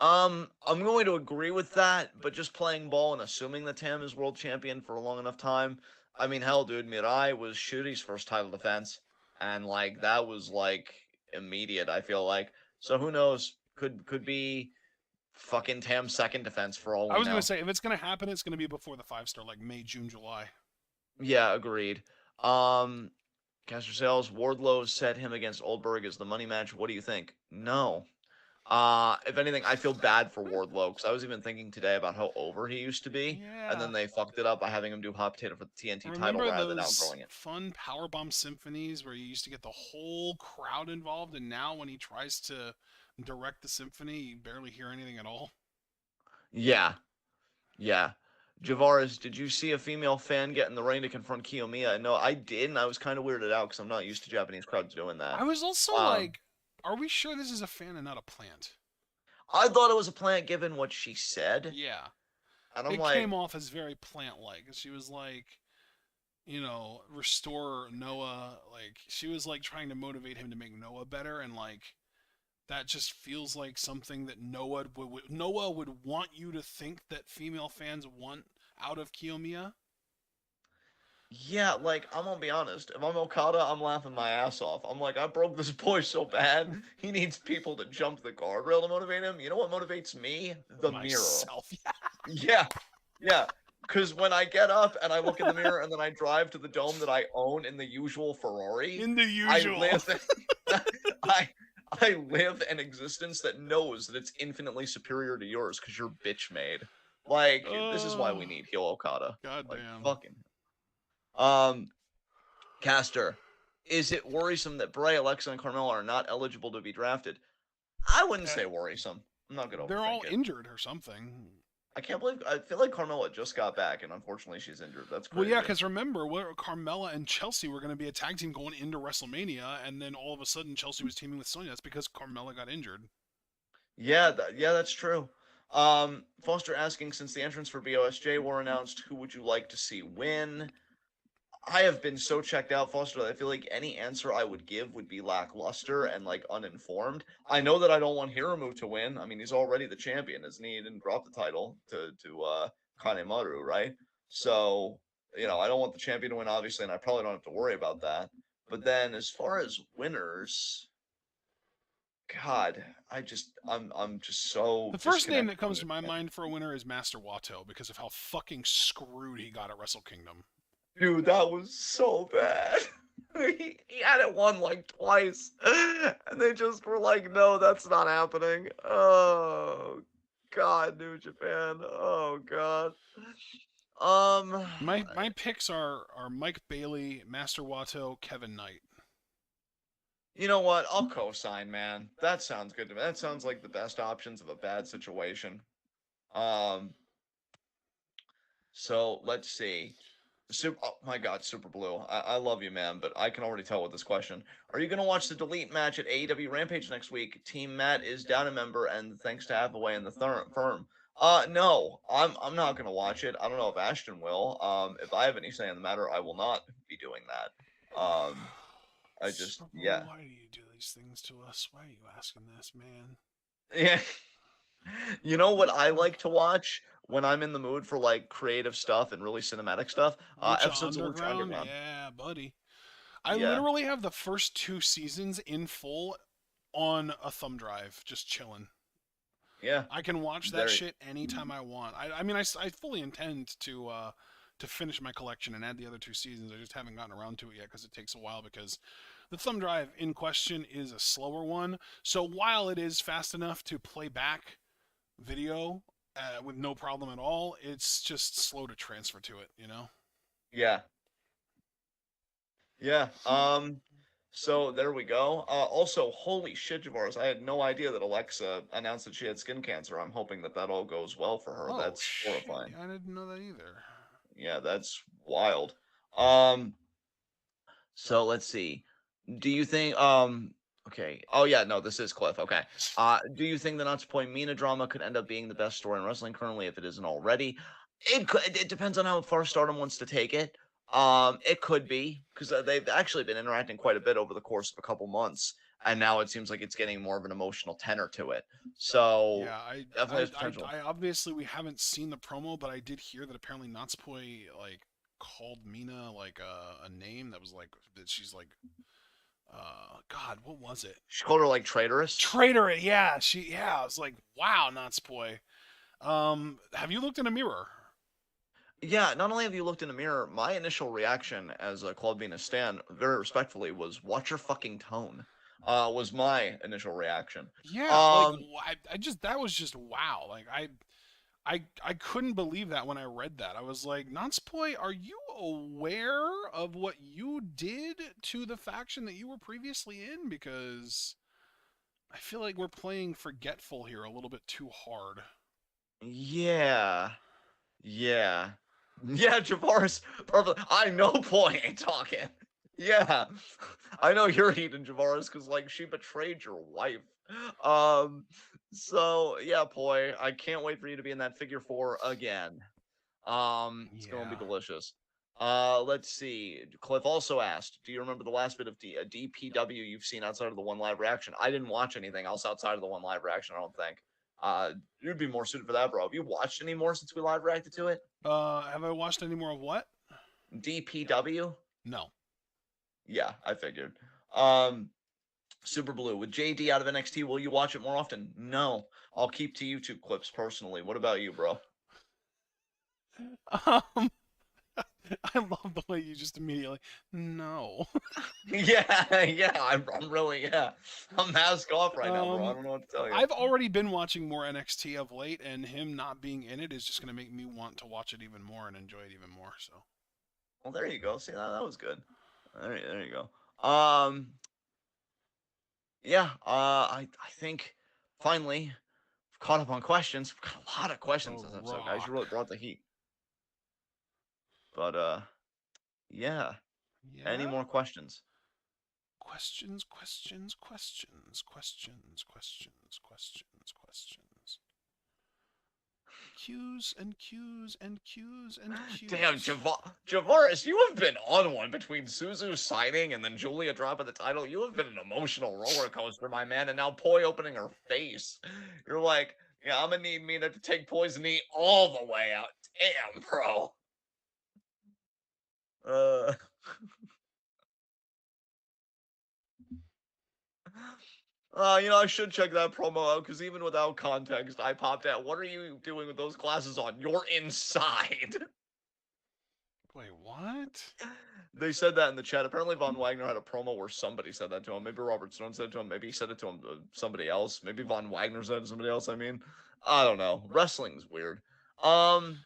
I'm going to agree with that, but just playing ball and assuming that Tam is world champion for a long enough time. I mean, hell, dude, Mirai was Shuri's first title defense, and like that was like immediate. I feel like so. Who knows? Could be fucking Tam's second defense for all I we was going to know. say, if it's going to happen, it's going to be before the 5-star, like May, June, July. Yeah, agreed. Um, Caster Sales, Wardlow set him against Oldberg as the money match. What do you think? No. If anything, I feel bad for Wardlow because I was even thinking today about how over he used to be, and Yeah. then they fucked it up by having him do Hot Potato for the TNT title Remember rather than those outgrowing it. fun powerbomb symphonies where you used to get the whole crowd involved, and now when he tries to direct the symphony, you barely hear anything at all? Yeah, yeah. Javaris, did you see a female fan get in the ring to confront Kiyomiya? No, I didn't. I was kind of weirded out because I'm not used to Japanese crowds doing that. I was also Um, like, are we sure this is a fan and not a plant? I thought it was a plant given what she said, Yeah. and I'm It came like, off as very plant like. She was like, restore Noah. Like, she was like trying to motivate him to make Noah better, and like, that just feels like something that Noah would want you to think that female fans want out of Kiyomiya. yeah, like I'm gonna be honest. If I'm Okada, I'm laughing my ass off. I'm like, I broke this boy so bad. He needs people to jump the guardrail to motivate him. You know what motivates me? The mirror. Myself. Yeah, yeah. Because when I get up and I look in the mirror and then I drive to the dome that I own in the usual Ferrari, In the I usual. live. I I live an existence that knows that it's infinitely superior to yours because you're bitch made. Like this is why we need heel Okada. Like Goddamn. fucking. Um, Caster, is it worrisome that Bray, Alexa, and Carmella are not eligible to be drafted? I wouldn't say worrisome. I'm not gonna They're all overthink it. injured or something. I can't believe I feel like Carmella just got back, and unfortunately she's injured. That's Well, crazy. yeah, because remember, Carmella and Chelsea were going to be a tag team going into WrestleMania, and then all of a sudden Chelsea was teaming with Sonya. That's because Carmella got injured. Yeah, yeah, that's true. Foster asking, since the entrance for BOSJ were announced, who would you like to see win? I have been so checked out, Foster, that I feel like any answer I would give would be lackluster and like uninformed. I know that I don't want Hiromu to win. I mean, he's already the champion, isn't he? He didn't drop the title to Kanemaru, right? So, I don't want the champion to win, obviously, and I probably don't have to worry about that. But then as far as winners, God, I'm just so The first name that disconnected from comes to this my man. mind for a winner is Master Wato because of how fucking screwed he got at Wrestle Kingdom. Dude, that was so bad. He had it won like twice. And they just were like, no, that's not happening. Oh God, New Japan. Oh God. My picks are Mike Bailey, Master Wato, Kevin Knight. You know what? I'll co-sign, man. That sounds good to me. That sounds like the best options of a bad situation. Um, so let's see. Oh my God, Super Blue. I love you, man, but I can already tell with this question. Are you gonna watch the Delete match at AEW Rampage next week? Team Matt is down a member, and thanks to Hathaway and the firm. No, I'm not gonna watch it. I don't know if Ashton will. If I have any say in the matter, I will not be doing that. I just, Super Blue, yeah, why do you do these things to us? Why are you asking this, man? yeah. You know what I like to watch when I'm in the mood for like creative stuff and really cinematic stuff? Lucha Episodes of Lucha Underground? Underground. Yeah, buddy. I Yeah, literally have the first two seasons in full on a thumb drive, just chilling. yeah. I can watch that There. shit anytime I want. I mean, I fully intend to finish my collection and add the other two seasons. I just haven't gotten around to it yet because it takes a while because the thumb drive in question is a slower one. So while it is fast enough to play back video with no problem at all, it's just slow to transfer to it, you know? Yeah. Yeah. So there we go. Also, holy shit, Javaris, I had no idea that Alexa announced that she had skin cancer. I'm hoping that that all goes well for her. Oh, That's shit. horrifying. Yeah, I didn't know that either. Yeah, that's wild. Um, so let's see. Do you think okay. Oh yeah, no, this is Cliff. Okay. Do you think the Not to Point Mina drama could end up being the best story in wrestling currently if it isn't already? It could. It depends on how far Stardom wants to take it. It could be because they've actually been interacting quite a bit over the course of a couple months, and now it seems like it's getting more of an emotional tenor to it. So Yeah, definitely has potential. I obviously we haven't seen the promo, but I did hear that apparently Natsupoi like called Mina like a name that was like that she's like God, what was it? She called her like traitorous. Traitor. Yeah, I was like, wow, Natsupoi. Have you looked in a mirror? Yeah, not only have you looked in the mirror, my initial reaction as a Claude Venus stan, very respectfully, was watch your fucking tone. Was my initial reaction. Yeah, like Um, I just that was just wow. Like I couldn't believe that when I read that. I was like, Nanspoi, are you aware of what you did to the faction that you were previously in? Because I feel like we're playing forgetful here a little bit too hard. yeah, yeah, yeah, Javaris, perfect. I know Poi ain't talking. Yeah, I know you're eating Javaris because like she betrayed your wife. Um, so yeah, Poi, I can't wait for you to be in that figure four again. It's gonna be Yeah. delicious. Let's see. Cliff also asked, "Do you remember the last bit of DPW you've seen outside of the one live reaction?" I didn't watch anything else outside of the one live reaction. I don't think. You'd be more suited for that, bro. Have you watched any more since we live reacted to it? Have I watched any more of what? DPW? No. Yeah, I figured. Um, Super Blue with JD out of NXT. Will you watch it more often? No, I'll keep to YouTube clips personally. What about you, bro? Um, I love the way you just immediately no. Yeah, yeah, I'm really, yeah. I'm mask off right now, bro. I Um, don't know what to tell you. I've already been watching more NXT of late, and him not being in it is just going to make me want to watch it even more and enjoy it even more. So, Well, there you go. See, that was good. There you go. Yeah. I think finally we've caught up on questions. We've got a lot of The questions this episode, guys. You really Rock. brought the heat. But yeah. Any Yeah? more questions? Questions, questions, questions, questions, questions, questions, questions. Q's and Q's and Q's and Damn, Q's. Javaris, you have been on one between Suzu signing and then Julia dropping the title. You have been an emotional roller coaster, my man, and now Poi opening her face. You're like, yeah, I'm gonna need Mina to take Poison E all the way out. Damn, bro. Uh, I should check that promo out because even without context, I popped out. What are you doing with those glasses on? You're inside. Wait, what? They said that in the chat. Apparently, Von Wagner had a promo where somebody said that to him. Maybe Robert Stone said it to him. Maybe he said it to him somebody else. Maybe Von Wagner said it to somebody else. I mean, I don't know. Wrestling's weird. Um,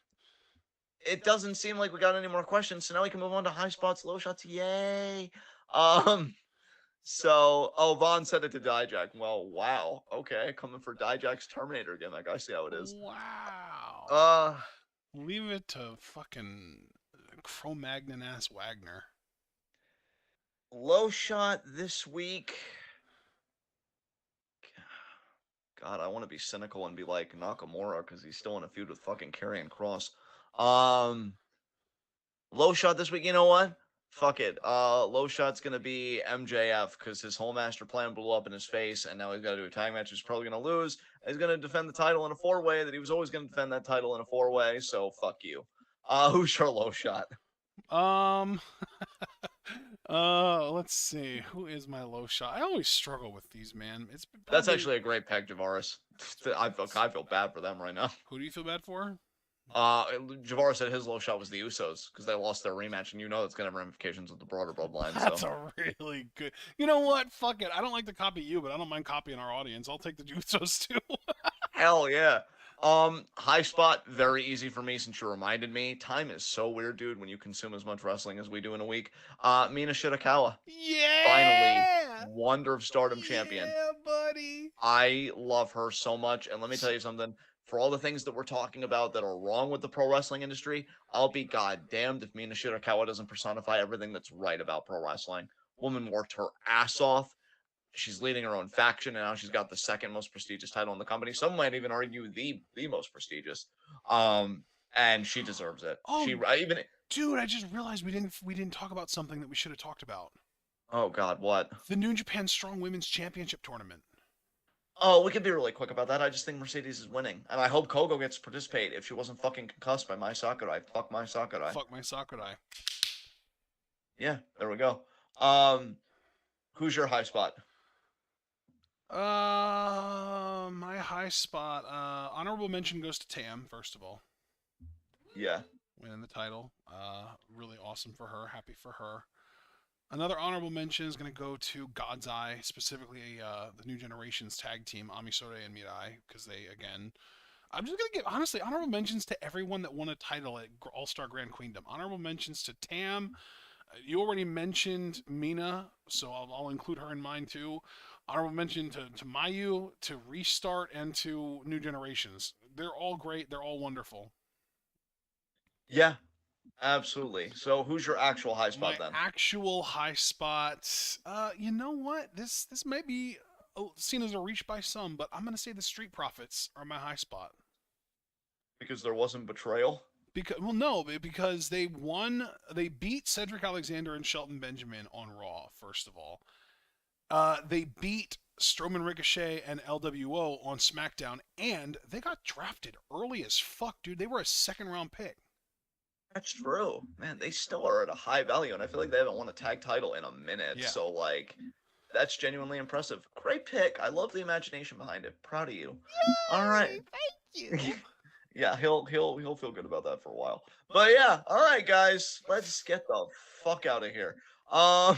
it doesn't seem like we got any more questions, so now we can move on to high spots, low shots. Yay! Um, So, oh, Vaughn sent it to Dijak. Well, wow. Okay, coming for Dijak's Terminator gimmick. I see how it is. Wow. Uh, Leave it to fucking Cro-Magnon ass Wagner. low shot this week. God, I want to be cynical and be like Nakamura because he's still in a feud with fucking Karrion Cross. Um, low shot this week. You know what? Fuck it. Low shot's gonna be MJF because his whole master plan blew up in his face, and now he's got to do a tag match. He's probably gonna lose. He's gonna defend the title in a four-way that he was always gonna defend that title in a four-way. So fuck you. Who's your low shot? Um, let's see. Who is my low shot? I always struggle with these, man. It's That's probably. actually a great pick, Javaris. I feel bad for them right now. Who do you feel bad for? Javaris said his low shot was the Usos because they lost their rematch, and you know that's gonna have ramifications with the broader bloodline. That's So a really good. You know what? Fuck it. I don't like to copy you, but I don't mind copying our audience. I'll take the Jutsos too. hell yeah. High spot, very easy for me since you reminded me. Time is so weird, dude, when you consume as much wrestling as we do in a week. Mina Shirakawa, finally, Yeah! Wonder of Stardom champion. Yeah, buddy. I love her so much. And let me tell you something. For all the things that we're talking about that are wrong with the pro wrestling industry, I'll be goddamned if Mina Shirakawa doesn't personify everything that's right about pro wrestling. Woman worked her ass off. She's leading her own faction, and now she's got the second most prestigious title in the company. Some might even argue the most prestigious. And she deserves it. Oh, She even dude, I just realized we didn't talk about something that we should have talked about. oh god, what? The New Japan Strong Women's Championship tournament. Oh, we could be really quick about that. I just think Mercedes is winning, and I hope Kogo gets to participate. If she wasn't fucking concussed by my Sakurai, fuck my Sakurai. Fuck my Sakurai. Yeah, there we go. Who's your high spot? My high spot. Honorable mention goes to Tam. First of all, Yeah, winning the title. Really awesome for her. Happy for her. Another honorable mention is going to go to God's Eye, specifically the New Generations tag team, Amisore and Mirai, because they, again, I'm just going to give, honestly, honorable mentions to everyone that won a title at All Star Grand Queendom. Honorable mentions to Tam. You already mentioned Mina, so I'll include her in mine too. Honorable mention to Mayu, to Restart, and to New Generations. They're all great. They're all wonderful. yeah, absolutely. So, who's your actual high spot My then? actual high spot. You know what? This might be seen as a reach by some, but I'm gonna say the Street Profits are my high spot. Because there wasn't betrayal. Because well, no, because they won. They beat Cedric Alexander and Shelton Benjamin on Raw. First of all, they beat Strowman, Ricochet, and LWO on SmackDown, and they got drafted early as fuck, dude. They were a second round pick. That's true. Man, they still are at a high value, and I feel like they haven't won a tag title in a minute. Yeah. So, like, that's genuinely impressive. Great pick. I love the imagination behind it. Proud of you. All right. Yay! Thank you. Yeah, he'll feel good about that for a while. But yeah, all right, guys, let's get the fuck out of here. Um,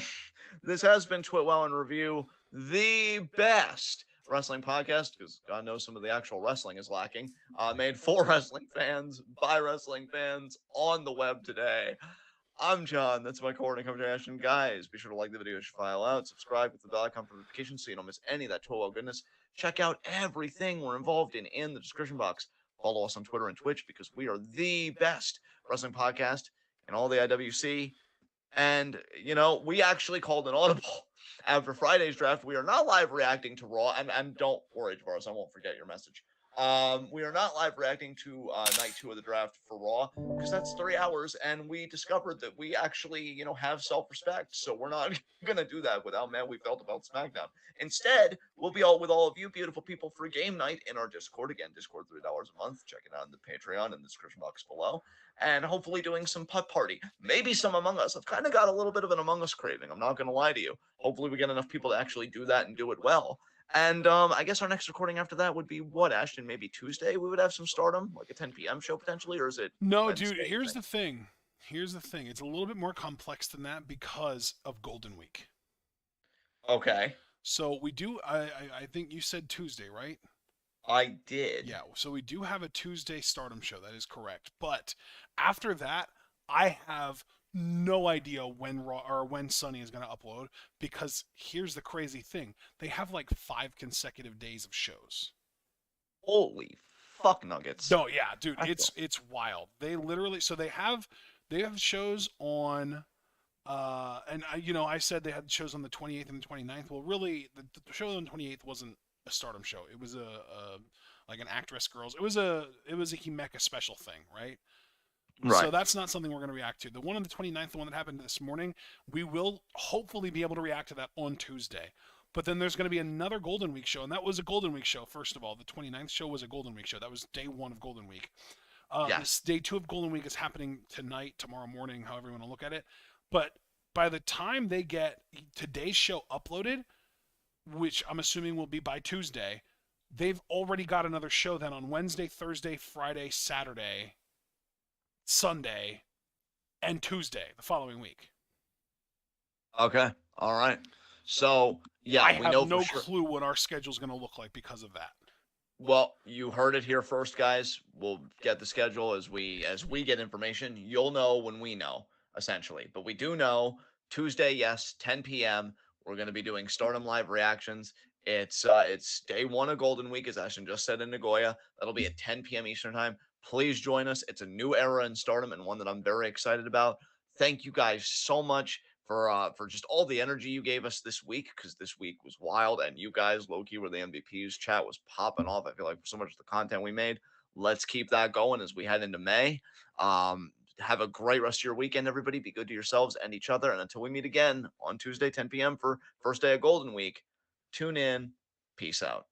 this has been TWitWoW in Review, the best wrestling podcast, because God knows some of the actual wrestling is lacking. Made for wrestling fans, by wrestling fans, on the web today. I'm John. That's my coordinator, Ashton. Guys, be sure to like the video, file out, subscribe with the bell icon for notifications so you don't miss any of that TWitWoW goodness. Check out everything we're involved in the description box. Follow us on Twitter and Twitch because we are the best wrestling podcast in all the IWC. And, you know, we actually called an audible after Friday's draft. We are not live reacting to Raw. And don't worry, Tavares, I won't forget your message. We are not live reacting to night 2 of the draft for Raw because that's 3 hours, and we discovered that we actually, you know, have self-respect. So we're not gonna do that with how mad we felt about SmackDown. Instead, we'll be with all of you beautiful people for game night in our Discord. Again, Discord $3 a month. Check it out in the Patreon in the description box below. And hopefully doing some putt party, maybe some Among Us. I've kind of got a little bit of an Among Us craving. I'm not gonna lie to you. Hopefully we get enough people to actually do that and do it well. And I guess our next recording after that would be what, Ashton? Maybe Tuesday we would have some Stardom, like a 10 p.m. show potentially, or is it No, Wednesday? dude. Here's the thing. Here's the thing. It's a little bit more complex than that because of Golden Week. Okay. So we do. I think you said Tuesday, right? I did. Yeah. So we do have a Tuesday Stardom show. That is correct. But after that, I have no idea when Raw or when Sunny is going to upload, because here's the crazy thing: they have like 5 consecutive days of shows. Holy fuck nuggets. No, yeah, dude, I feel it's wild. They literally, so they have shows on, and I said they had shows on the 28th and the 29th. Well, really, the show on the 28th wasn't a Stardom show. It was a like an Actress Girls. It was a Himeka special thing, right? So right. that's not something we're going to react to. The one on the 29th, the one that happened this morning, we will hopefully be able to react to that on Tuesday. But then there's going to be another Golden Week show, and that was a Golden Week show, first of all. The 29th show was a Golden Week show. That was day one of Golden Week. This Yes. day two of Golden Week is happening tonight, tomorrow morning, however you want to look at it. But by the time they get today's show uploaded, which I'm assuming will be by Tuesday, they've already got another show then on Wednesday, Thursday, Friday, Saturday, Sunday, and Tuesday the following week. Okay. All right. So, yeah, I we have know for no sure. clue what our schedule is going to look like because of that. Well, you heard it here first, guys. We'll get the schedule as we get information. You'll know when we know, essentially. But we do know Tuesday, yes, 10 p.m. We're going to be doing Stardom Live reactions. It's day one of Golden Week, as Ashton just said in Nagoya. That'll be at 10 p.m. Eastern time. Please join us. It's a new era in Stardom and one that I'm very excited about. Thank you guys so much for just all the energy you gave us this week, because this week was wild, and you guys, Loki, were the MVPs. Chat was popping off. I feel like for so much of the content we made. Let's keep that going as we head into May. Have a great rest of your weekend, everybody. Be good to yourselves and each other. And until we meet again on Tuesday, 10 p.m. for first day of Golden Week, tune in. Peace out.